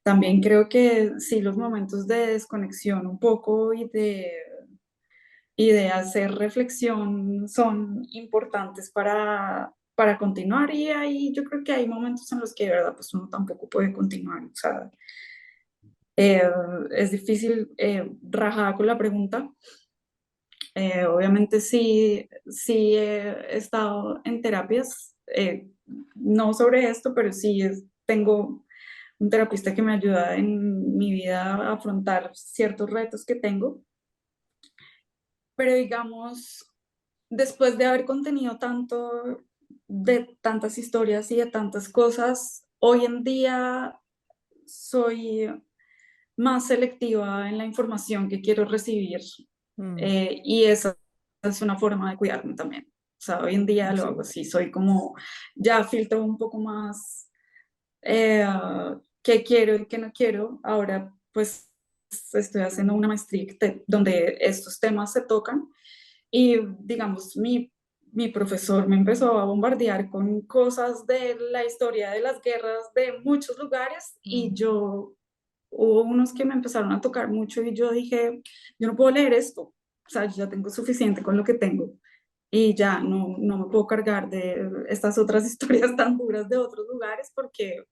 también creo que sí los momentos de desconexión un poco y de hacer reflexión son importantes para continuar y ahí yo creo que hay momentos en los que de verdad pues uno tampoco puede continuar, o sea, eh, es difícil rajar con la pregunta. Obviamente sí he estado en terapias, no sobre esto, pero sí tengo un terapista que me ayuda en mi vida a afrontar ciertos retos que tengo. pero digamos, después de haber contenido tanto de tantas historias y de tantas cosas, hoy en día soy más selectiva en la información que quiero recibir, y esa es una forma de cuidarme también. O sea, hoy en día lo hago así, soy como, ya filtro un poco más qué quiero y qué no quiero. Ahora pues estoy haciendo una maestría donde estos temas se tocan, y digamos, mi profesor me empezó a bombardear con cosas de la historia de las guerras de muchos lugares, y hubo unos que me empezaron a tocar mucho y yo dije, yo no puedo leer esto, o sea, yo ya tengo suficiente con lo que tengo y ya no me puedo cargar de estas otras historias tan duras de otros lugares, porque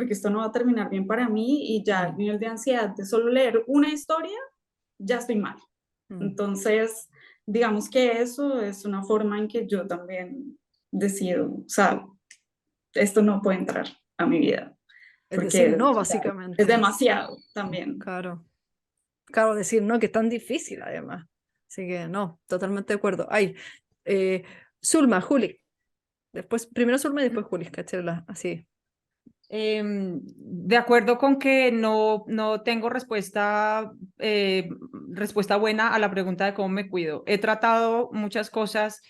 esto no va a terminar bien para mí, y ya el nivel de ansiedad de solo leer una historia, ya estoy mal. Entonces, digamos que eso es una forma en que yo también decido, o sea, esto no puede entrar a mi vida, Es decir, porque no, ya básicamente. es demasiado también. Claro. Claro, decir no, que es tan difícil además. Así que no, totalmente de acuerdo. Ay, Zulma, Juli. Después, primero Zulma y después Juli, cachéla, así. De acuerdo con que no tengo respuesta buena a la pregunta de cómo me cuido. He tratado muchas cosas.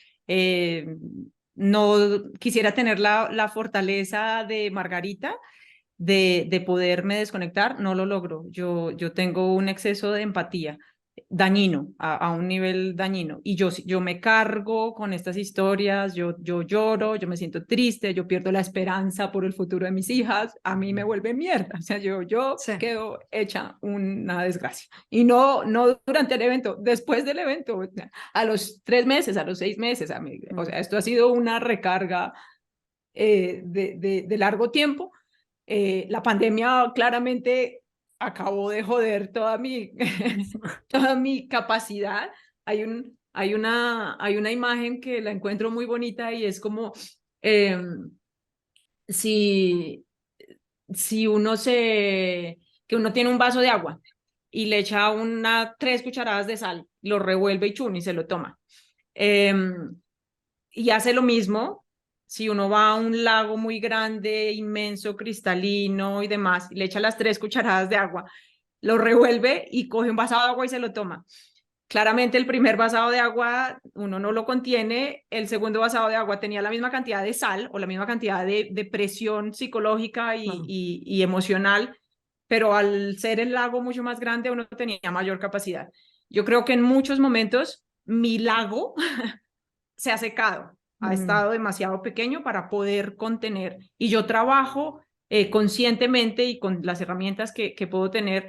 No quisiera tener la fortaleza de Margarita de poderme desconectar, no lo logro. Yo tengo un exceso de empatía dañino, a un nivel dañino. Y yo me cargo con estas historias, yo lloro, yo me siento triste, yo pierdo la esperanza por el futuro de mis hijas, a mí me vuelve mierda. O sea, yo Sí. quedo hecha una desgracia. Y no durante el evento, después del evento, a los 3 meses, a los 6 meses, o sea, esto ha sido una recarga de largo tiempo. La pandemia claramente acabó de joder toda mi capacidad. Hay una imagen que la encuentro muy bonita y es como si que uno tiene un vaso de agua y le echa 3 cucharadas de sal, lo revuelve y chun y se lo toma. Y hace lo mismo si uno va a un lago muy grande, inmenso, cristalino y demás, y le echa las 3 cucharadas de agua, lo revuelve y coge un vasado de agua y se lo toma. Claramente el primer vasado de agua uno no lo contiene, el segundo vasado de agua tenía la misma cantidad de sal o la misma cantidad de presión psicológica y emocional, pero al ser el lago mucho más grande uno tenía mayor capacidad. Yo creo que en muchos momentos mi lago se ha secado, ha estado demasiado pequeño para poder contener. Y yo trabajo conscientemente y con las herramientas que puedo tener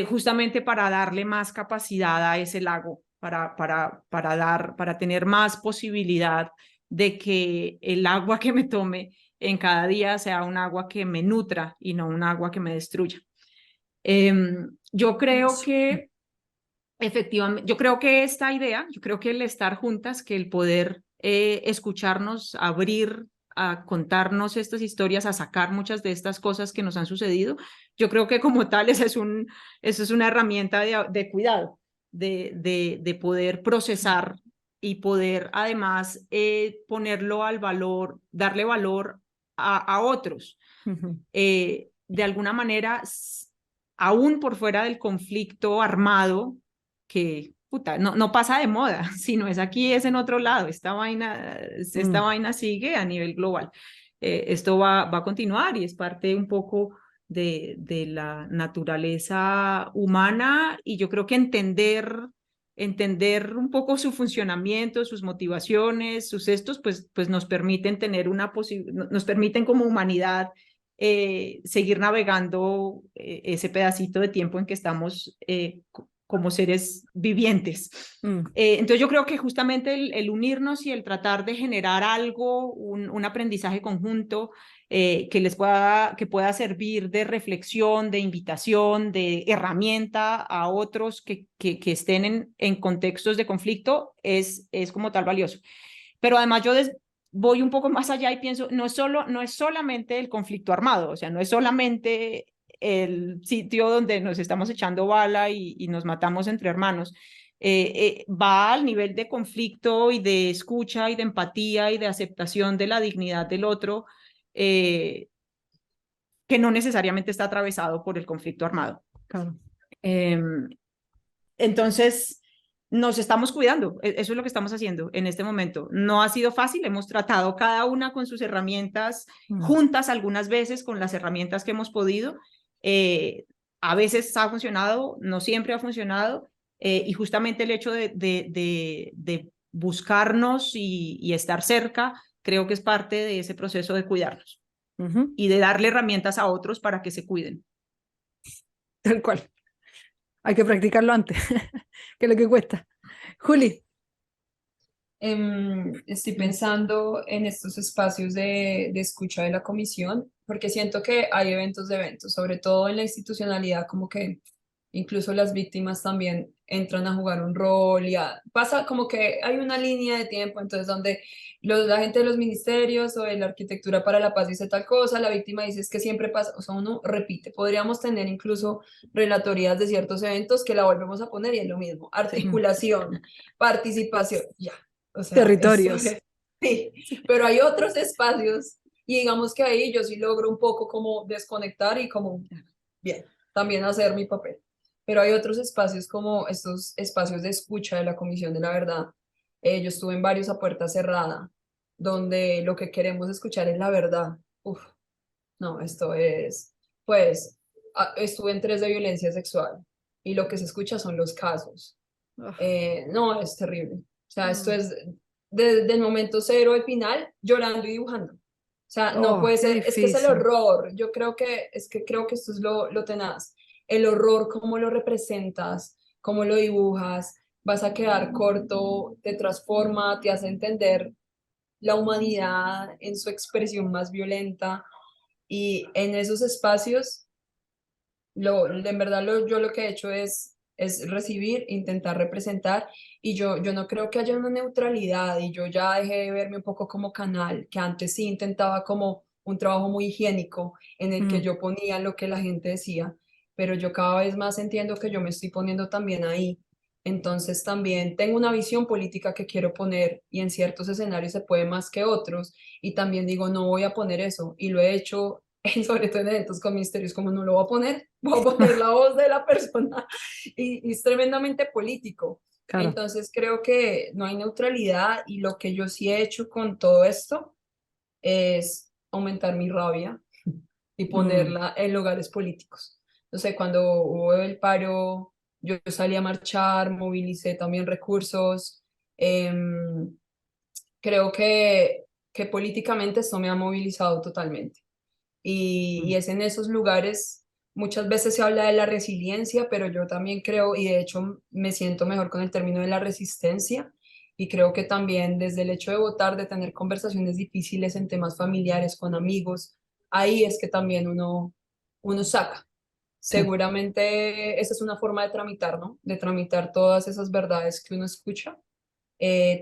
justamente para darle más capacidad a ese lago, para tener más posibilidad de que el agua que me tome en cada día sea un agua que me nutra y no un agua que me destruya. Yo creo que efectivamente, yo creo que esta idea, yo creo que el estar juntas, que el poder escucharnos, abrir, a contarnos estas historias, a sacar muchas de estas cosas que nos han sucedido, yo creo que como tal esa es una herramienta de cuidado, de poder procesar y poder además ponerlo al valor, darle valor a otros. De alguna manera, aún por fuera del conflicto armado, que no pasa de moda, si no es aquí, es en otro lado. Esta vaina sigue a nivel global. Esto va a continuar y es parte un poco de la naturaleza humana, y yo creo que entender un poco su funcionamiento, sus motivaciones, pues nos permiten nos permiten como humanidad seguir navegando ese pedacito de tiempo en que estamos como seres vivientes. Entonces yo creo que justamente el unirnos y el tratar de generar algo, un aprendizaje conjunto que pueda servir de reflexión, de invitación, de herramienta a otros que estén en contextos de conflicto es como tal valioso. Pero además yo voy un poco más allá y pienso, no es solamente el conflicto armado, o sea, no es solamente el sitio donde nos estamos echando bala y nos matamos entre hermanos. Va al nivel de conflicto y de escucha y de empatía y de aceptación de la dignidad del otro, que no necesariamente está atravesado por el conflicto armado. Claro. Entonces, nos estamos cuidando, eso es lo que estamos haciendo en este momento. No ha sido fácil, hemos tratado cada una con sus herramientas, juntas algunas veces con las herramientas que hemos podido. A veces ha funcionado, no siempre ha funcionado, y justamente el hecho de buscarnos y estar cerca, creo que es parte de ese proceso de cuidarnos y de darle herramientas a otros para que se cuiden. Tal cual. Hay que practicarlo antes, que es lo que cuesta. Juli. Estoy pensando en estos espacios de escucha de la comisión, porque siento que hay eventos de eventos, sobre todo en la institucionalidad, como que incluso las víctimas también entran a jugar un rol y pasa como que hay una línea de tiempo, entonces donde la gente de los ministerios o de la arquitectura para la paz dice tal cosa, la víctima dice es que siempre pasa, o sea, uno repite, podríamos tener incluso relatorías de ciertos eventos que la volvemos a poner y es lo mismo, articulación, participación, ya. O sea, territorios. Sí, pero hay otros espacios y digamos que ahí yo sí logro un poco como desconectar y como, bien, también hacer mi papel. Pero hay otros espacios como estos espacios de escucha de la Comisión de la Verdad. Yo estuve en varios a puerta cerrada, donde lo que queremos escuchar es la verdad. Uf, no, esto es, pues, estuve en 3 de violencia sexual y lo que se escucha son los casos. No, es terrible. O sea, esto es desde el momento cero al final, llorando y dibujando. O sea, no puede ser, es que es el horror. Yo creo que, creo que esto es lo tenaz. El horror, cómo lo representas, cómo lo dibujas, vas a quedar corto, te transforma, te hace entender la humanidad en su expresión más violenta. Y en esos espacios, en verdad yo lo que he hecho es recibir, intentar representar, y yo no creo que haya una neutralidad, y yo ya dejé de verme un poco como canal, que antes sí intentaba como un trabajo muy higiénico en el que yo ponía lo que la gente decía, pero yo cada vez más entiendo que yo me estoy poniendo también ahí. Entonces también tengo una visión política que quiero poner y en ciertos escenarios se puede más que otros y también digo no voy a poner eso y lo he hecho sobre todo en eventos con ministerios como no lo voy a poner, voy a poner la voz de la persona y es tremendamente político. Claro. Entonces creo que no hay neutralidad y lo que yo sí he hecho con todo esto es aumentar mi rabia y ponerla en lugares políticos. No sé, cuando hubo el paro, yo salí a marchar, movilicé también recursos. Creo que políticamente esto me ha movilizado totalmente. Y es en esos lugares, muchas veces se habla de la resiliencia, pero yo también creo, y de hecho me siento mejor con el término de la resistencia, y creo que también desde el hecho de votar, de tener conversaciones difíciles en temas familiares, con amigos, ahí es que también uno saca. Seguramente esa es una forma de tramitar, ¿no? De tramitar todas esas verdades que uno escucha,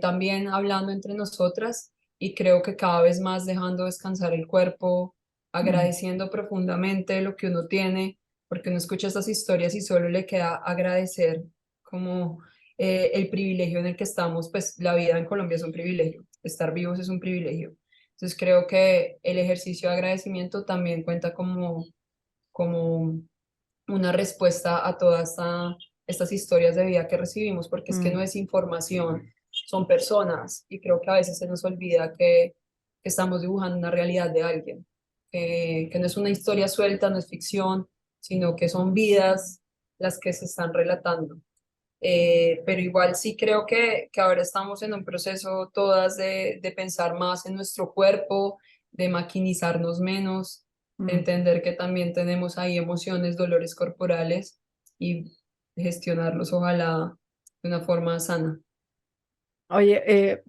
también hablando entre nosotras y creo que cada vez más dejando descansar el cuerpo, agradeciendo profundamente lo que uno tiene, porque uno escucha estas historias y solo le queda agradecer como el privilegio en el que estamos, pues la vida en Colombia es un privilegio, estar vivos es un privilegio. Entonces creo que el ejercicio de agradecimiento también cuenta como una respuesta a todas estas historias de vida que recibimos, porque es que no es información, son personas y creo que a veces se nos olvida que estamos dibujando una realidad de alguien, que no es una historia suelta, no es ficción, sino que son vidas las que se están relatando. Pero igual sí creo que ahora estamos en un proceso todas de pensar más en nuestro cuerpo, de maquinizarnos menos, de entender que también tenemos ahí emociones, dolores corporales y gestionarlos ojalá de una forma sana. Oye,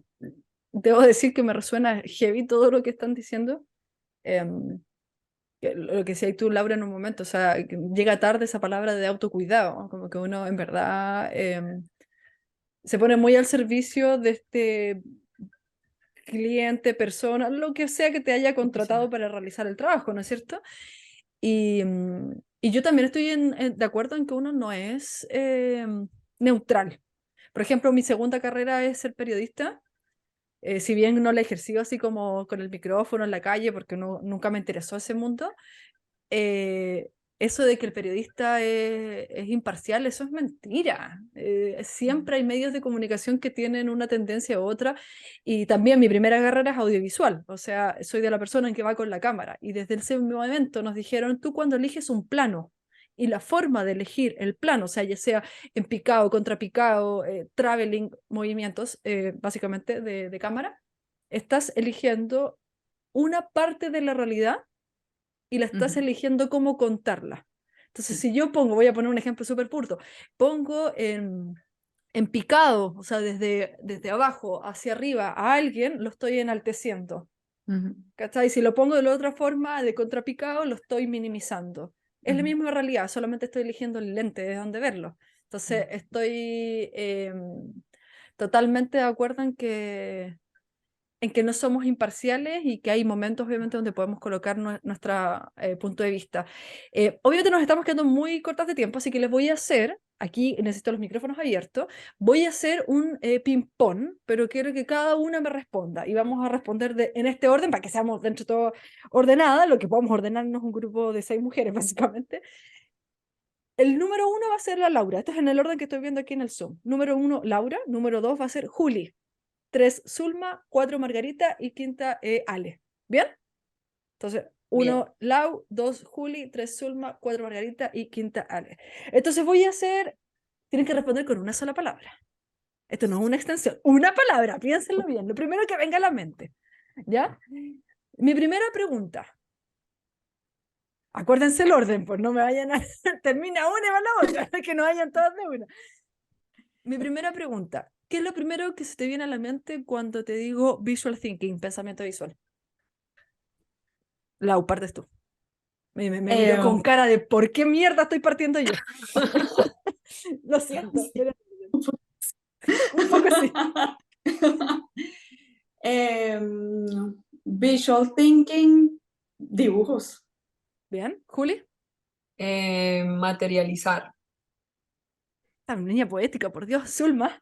debo decir que me resuena heavy todo lo que están diciendo. Lo que decías tú, Laura, en un momento, o sea, que llega tarde esa palabra de autocuidado, ¿no? Como que uno en verdad se pone muy al servicio de este cliente, persona, lo que sea que te haya contratado para realizar el trabajo, ¿no es cierto? Y Y yo también estoy de acuerdo en que uno no es neutral. Por ejemplo, mi segunda carrera es ser periodista. Si bien no la he ejercido así como con el micrófono en la calle, porque nunca me interesó ese mundo, eh, eso de que el periodista es imparcial, eso es mentira. Siempre hay medios de comunicación que tienen una tendencia u otra, y también mi primera carrera es audiovisual, o sea, soy de la persona en que va con la cámara, y desde ese momento nos dijeron, tú cuando eliges un plano, y la forma de elegir el plano, o sea, ya sea en picado, contrapicado, traveling, movimientos, básicamente de cámara, estás eligiendo una parte de la realidad y la estás eligiendo cómo contarla. Entonces, si yo voy a poner un ejemplo súper puro, pongo en picado, o sea, desde abajo hacia arriba a alguien, lo estoy enalteciendo. ¿Cachai? Si lo pongo de la otra forma, de contrapicado, lo estoy minimizando. Es la misma realidad, solamente estoy eligiendo el lente de donde verlo. Entonces, estoy totalmente de acuerdo en que no somos imparciales y que hay momentos, obviamente, donde podemos colocar nuestro punto de vista. Obviamente nos estamos quedando muy cortas de tiempo, así que les voy a hacer, aquí necesito los micrófonos abiertos, voy a hacer un ping-pong, pero quiero que cada una me responda, y vamos a responder en este orden, para que seamos dentro de todo ordenadas, lo que podemos ordenarnos un grupo de 6 mujeres, básicamente. El número 1 va a ser la Laura, esto es en el orden que estoy viendo aquí en el Zoom. Número 1, Laura. Número 2 va a ser Juli. 3, Zulma. 4, Margarita. Y quinta, Ale. ¿Bien? Entonces, 1, Lau. 2, Juli. 3, Zulma. 4, Margarita. Y quinta, Ale. Entonces voy a hacer... Tienen que responder con una sola palabra. Esto no es una extensión. Una palabra, piénsenlo bien. Lo primero que venga a la mente. ¿Ya? Mi primera pregunta. Acuérdense el orden, pues no me vayan a... Termina una y va la otra, que no vayan todas de una. Mi primera pregunta. ¿Qué es lo primero que se te viene a la mente cuando te digo visual thinking, pensamiento visual? Lau, partes tú. Me miró con cara de ¿por qué mierda estoy partiendo yo? Lo siento. Un poco así. Visual thinking, dibujos. Bien, Juli. Materializar. Esta niña poética, por Dios. Zulma.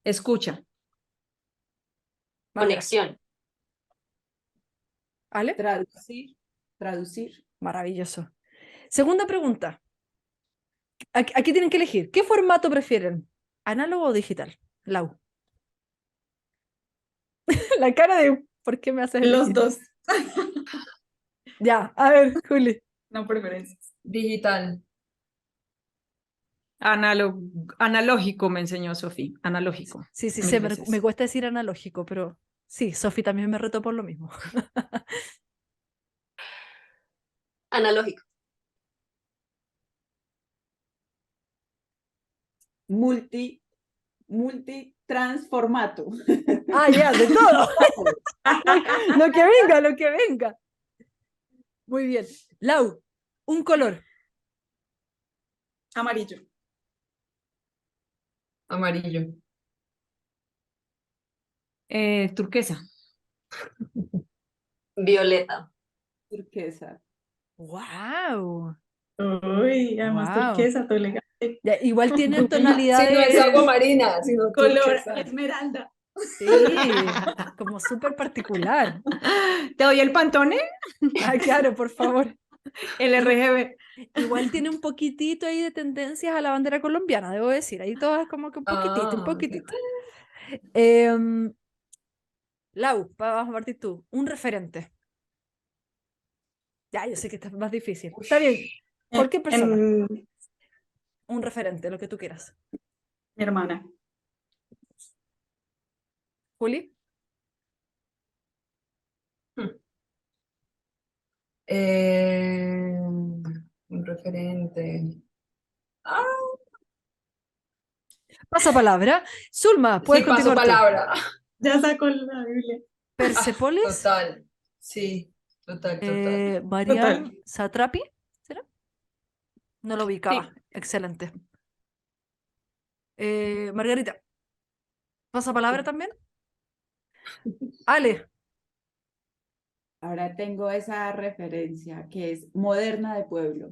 Escucha. Conexión. Ale. Traducir. Maravilloso. Segunda pregunta. Aquí tienen que elegir. ¿Qué formato prefieren? ¿Análogo o digital? Lau. La cara de ¿por qué me haces Los elegir? dos. Ya, a ver, Juli. No preferencias. Digital. Analógico me enseñó Sofía. Analógico. Sí, sí, Mil me veces. cuesta decir analógico, pero sí, Sofi también me retó por lo mismo. Analógico. Multitransformato. Ah, ya, de todo. Lo que venga, lo que venga. Muy bien. Lau, un color. Amarillo. Amarillo. Turquesa. Violeta. Turquesa. ¡Wow! Uy, además ¡Wow! turquesa, todo elegante. Igual tienen Pupi. Si no es tonalidades. agua marina, sino Color turquesa. esmeralda. Sí, como súper particular. ¿Te doy el Pantone? Ay, claro, por favor. El RGB. Igual tiene un poquitito ahí de tendencias a la bandera colombiana, debo decir. Ahí todas como que un poquitito, un Ah, poquitito. Lau, vamos a partir tú. Un referente. Ya, yo sé que esta es más difícil. Está bien. Cualquier persona. Mi Un referente, lo que tú quieras. hermana. Juli. un referente. Ah, Pasa palabra. Zulma, puedes sí, paso continuar tú. palabra. Ya sacó la Biblia. Persepolis. Total. Sí, total. Marian Total. Satrapi. ¿Será? No lo ubicaba. Sí. Excelente. Margarita. ¿Pasa palabra también? Ale. Ahora tengo esa referencia que es moderna de pueblo.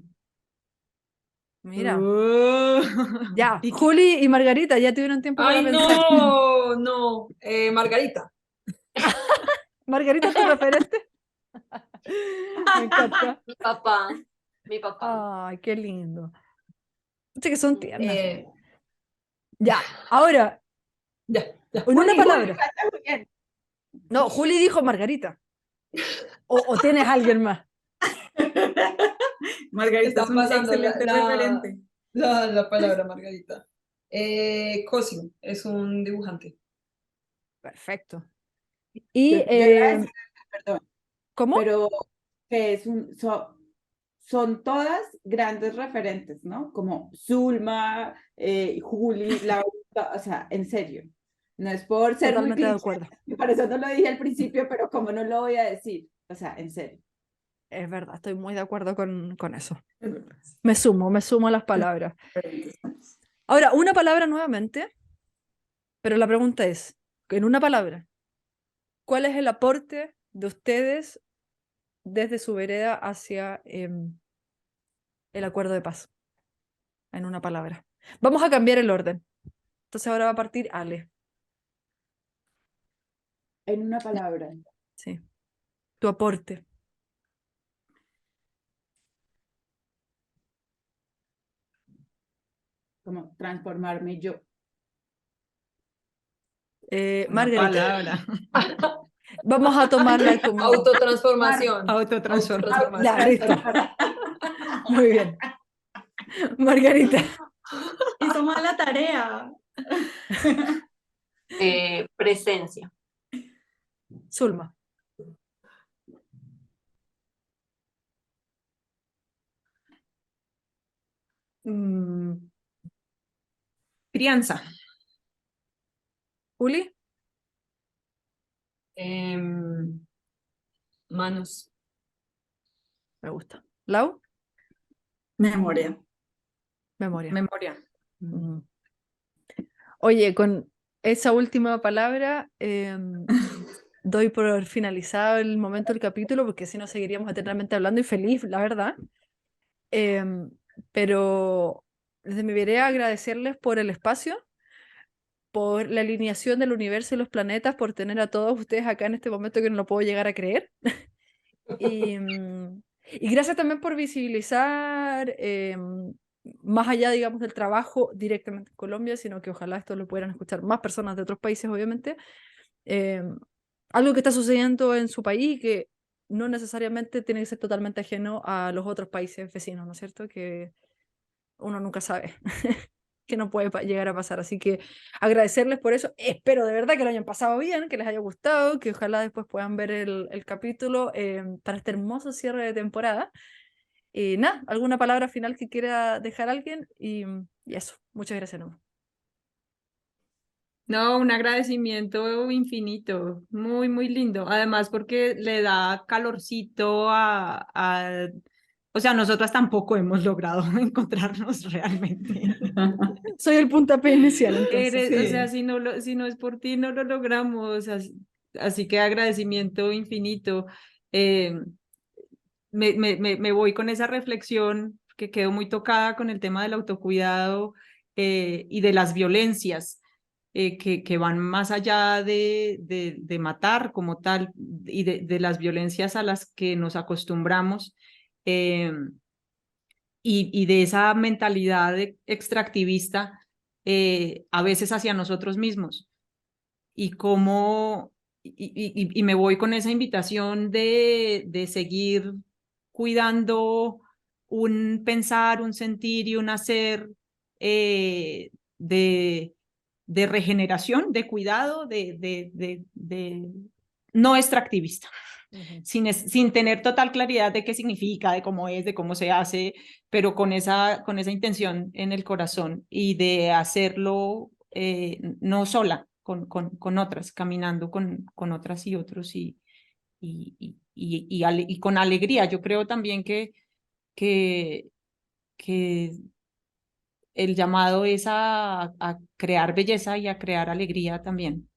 Mira. Oh, Ya, Vicky. Juli y Margarita ya tuvieron tiempo para Ay, pensar. no. Margarita. ¿Margarita es tu referente? Me encanta. Mi papá, mi papá. Ay, qué lindo. Sé que son tiernas. Eh, Ya, ahora, ya. en una Juli, palabra. falta Julián. No, Juli dijo Margarita. ¿O tienes alguien más? Margarita es Están un pasando excelente referente. la palabra Margarita. Cosimo es un dibujante. Perfecto. Yo, Y, yo iba a decir, perdón, ¿cómo? pero que son todas grandes referentes, ¿no? Como Zulma, Juli, Laura, o sea, en serio. No es por ser muy Totalmente de cliché, acuerdo. y por eso no lo dije al principio, pero como no lo voy a decir, o sea, en serio. Es verdad, estoy muy de acuerdo con eso. Me sumo a las palabras. Ahora, una palabra nuevamente, pero la pregunta es, en una palabra, ¿cuál es el aporte de ustedes desde su vereda hacia el acuerdo de paz? En una palabra. Vamos a cambiar el orden. Entonces ahora va a partir Ale. En una palabra, Sí. Tu aporte. como transformarme yo. Una Margarita. palabra. Vamos a tomarla como... Autotransformación. Autotransformación. Ya, listo. Muy bien. Margarita. Hizo mal la tarea. Presencia. Zulma. Mm, Crianza. Uli. Em, Manos. Me gusta. Lau. Memoria. Memoria. Memoria. Mm. Oye, con esa última palabra doy por finalizado el momento del capítulo, porque si no seguiríamos eternamente hablando y feliz, la verdad. Em, pero desde mi vereda agradecerles por el espacio, por la alineación del universo y los planetas, por tener a todos ustedes acá en este momento que no lo puedo llegar a creer. Y gracias también por visibilizar, más allá, digamos, del trabajo directamente en Colombia, sino que ojalá esto lo puedan escuchar más personas de otros países, obviamente. Algo que está sucediendo en su país que no necesariamente tiene que ser totalmente ajeno a los otros países vecinos, ¿no es cierto? Que uno nunca sabe que no puede llegar a pasar. Así que agradecerles por eso. Espero de verdad que lo hayan pasado bien, que les haya gustado, que ojalá después puedan ver el capítulo para este hermoso cierre de temporada. Y nada, alguna palabra final que quiera dejar alguien y eso. Muchas gracias, Noma. No, un agradecimiento infinito, muy, muy lindo. Además, porque le da calorcito o sea, nosotras tampoco hemos logrado encontrarnos realmente. Soy el puntapié inicial, entonces. O sea, si no es por ti, no lo logramos. Así que agradecimiento infinito. Eh, me voy con esa reflexión que quedó muy tocada con el tema del autocuidado y de las violencias que van más allá de matar como tal y de las violencias a las que nos acostumbramos y de esa mentalidad extractivista a veces hacia nosotros mismos y cómo y me voy con esa invitación de seguir cuidando un pensar, un sentir y un hacer eh, de, de regeneración, de cuidado, de no extractivista, sin tener total claridad de qué significa, de cómo es, de cómo se hace, pero con esa intención en el corazón y de hacerlo no sola, con otras, caminando con otras y otros y con alegría. Yo creo también que, que el llamado es a crear belleza y a crear alegría también.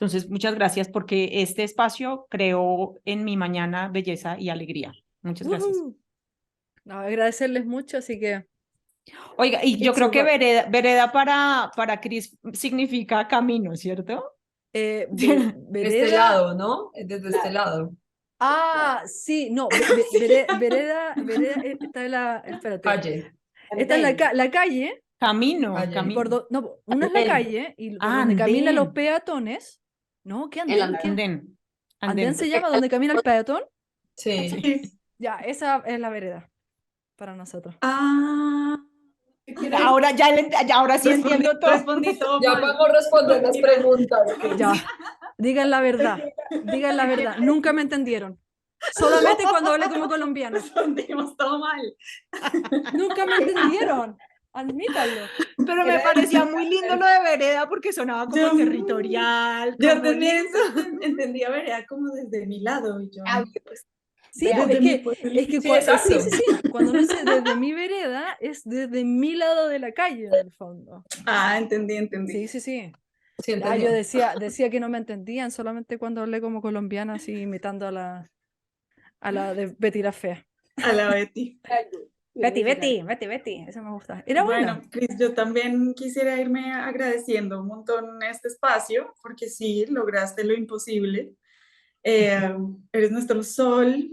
Entonces, muchas gracias porque este espacio creó en mi mañana belleza y alegría. Muchas gracias. No, agradecerles mucho, así que Oiga, y yo It's creo a que wrap. vereda para Cris significa camino, ¿cierto? Este vereda. lado, ¿no? Es desde este lado. Ah, sí, no, vereda, está en la, espérate, Calle. está en la calle, Camino, Calle. camino. no, una es la Andén. calle y por Ah, donde caminan los andén. peatones, ¿no? ¿Qué El andén? ¿Qué? Andén. ¿Andén se llama Porque donde camina el peatón? Sí. Sí. Ya, esa es la vereda para nosotros. Ah, Ahora ahora sí entiendo todo. respondí todo Ya mal. podemos responder las preguntas. Ya, digan la verdad, nunca me entendieron. Solamente cuando hablé como colombiana. Respondimos todo mal. Nunca me entendieron, admítanlo. Pero me parecía muy lindo lo de vereda porque sonaba como Yo- territorial, Yo como también lindo. entendía vereda como desde mi lado y yo. Pues, Sí, desde pues, mi es que Sí, sí, exacto. sí. Cuando uno dice desde mi vereda, es desde mi lado de la calle, en el fondo. entendí. Sí. Sí, Ah, entendí. yo decía que no me entendían solamente cuando hablé como colombiana, así imitando a la de Betty la Fea. A la Betty. Betty, esa me gusta. Era buena. Bueno, Cris, yo también quisiera irme agradeciendo un montón este espacio, porque sí, lograste lo imposible. Eres nuestro sol,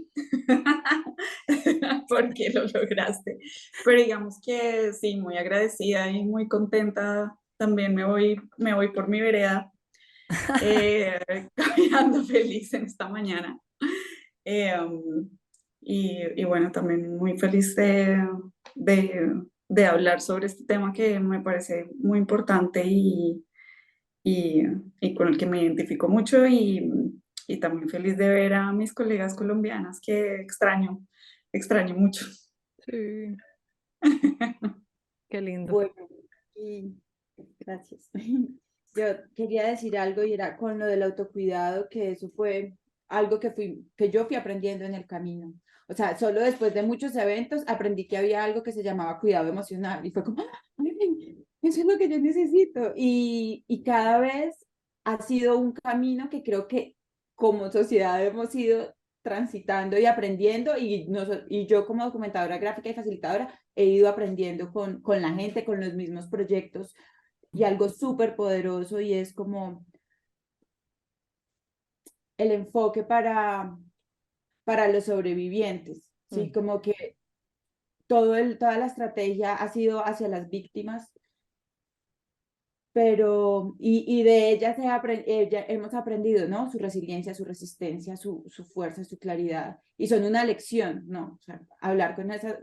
porque lo lograste. Pero digamos que sí, muy agradecida y muy contenta. También me voy por mi vereda, caminando feliz en esta mañana. Y bueno, también muy feliz de hablar sobre este tema que me parece muy importante y con el que me identifico mucho y también feliz de ver a mis colegas colombianas que extraño mucho. Sí, qué lindo. Bueno, y gracias. Yo quería decir algo y era con lo del autocuidado, que eso fue algo que yo fui aprendiendo en el camino. O sea, solo después de muchos eventos aprendí que había algo que se llamaba cuidado emocional y fue como, "Ay, eso es lo que yo necesito". Y cada vez ha sido un camino que creo que como sociedad hemos ido transitando y aprendiendo y yo como documentadora gráfica y facilitadora he ido aprendiendo con la gente, con los mismos proyectos y algo súper poderoso y es como el enfoque para los sobrevivientes, ¿sí? Como que toda la estrategia ha sido hacia las víctimas, pero, y de ellas hemos aprendido, ¿no? Su resiliencia, su resistencia, su fuerza, su claridad, y son una lección, ¿no? O sea, hablar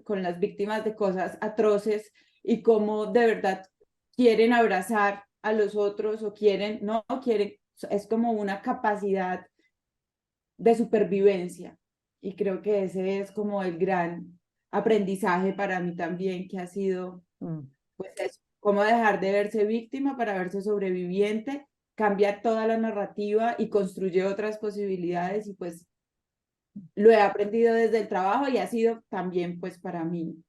con las víctimas de cosas atroces y cómo de verdad quieren abrazar a los otros o no quieren, es como una capacidad de supervivencia, y creo que ese es como el gran aprendizaje para mí también, que ha sido, pues eso, cómo dejar de verse víctima para verse sobreviviente, cambiar toda la narrativa y construir otras posibilidades, y pues lo he aprendido desde el trabajo y ha sido también pues para mí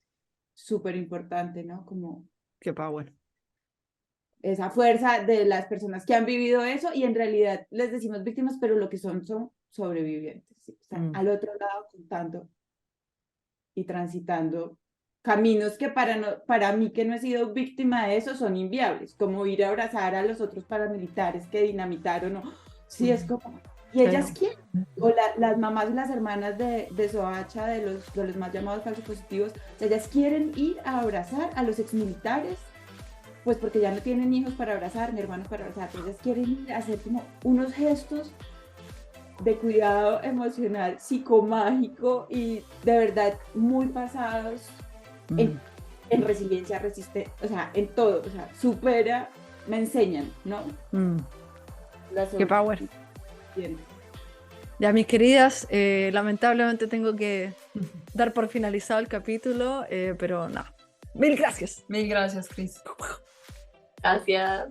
súper importante, ¿no? Como Qué power. esa fuerza de las personas que han vivido eso y en realidad les decimos víctimas, pero lo que son sobrevivientes, ¿sí? Están al otro lado contando y transitando caminos que para mí que no he sido víctima de eso son inviables, como ir a abrazar a los otros paramilitares que dinamitaron, sí, es como, y ellas quieren, o las mamás y las hermanas de Soacha, de los más llamados falsos positivos, ellas quieren ir a abrazar a los exmilitares, pues porque ya no tienen hijos para abrazar, ni hermanos para abrazar, ellas quieren ir a hacer como unos gestos de cuidado emocional, psicomágico y de verdad muy basados en resiliencia, o sea, en todo, o sea, me enseñan, ¿no? Qué power. Ya, mis queridas, lamentablemente tengo que dar por finalizado el capítulo, pero no. Mil gracias. Mil gracias, Cris. Gracias.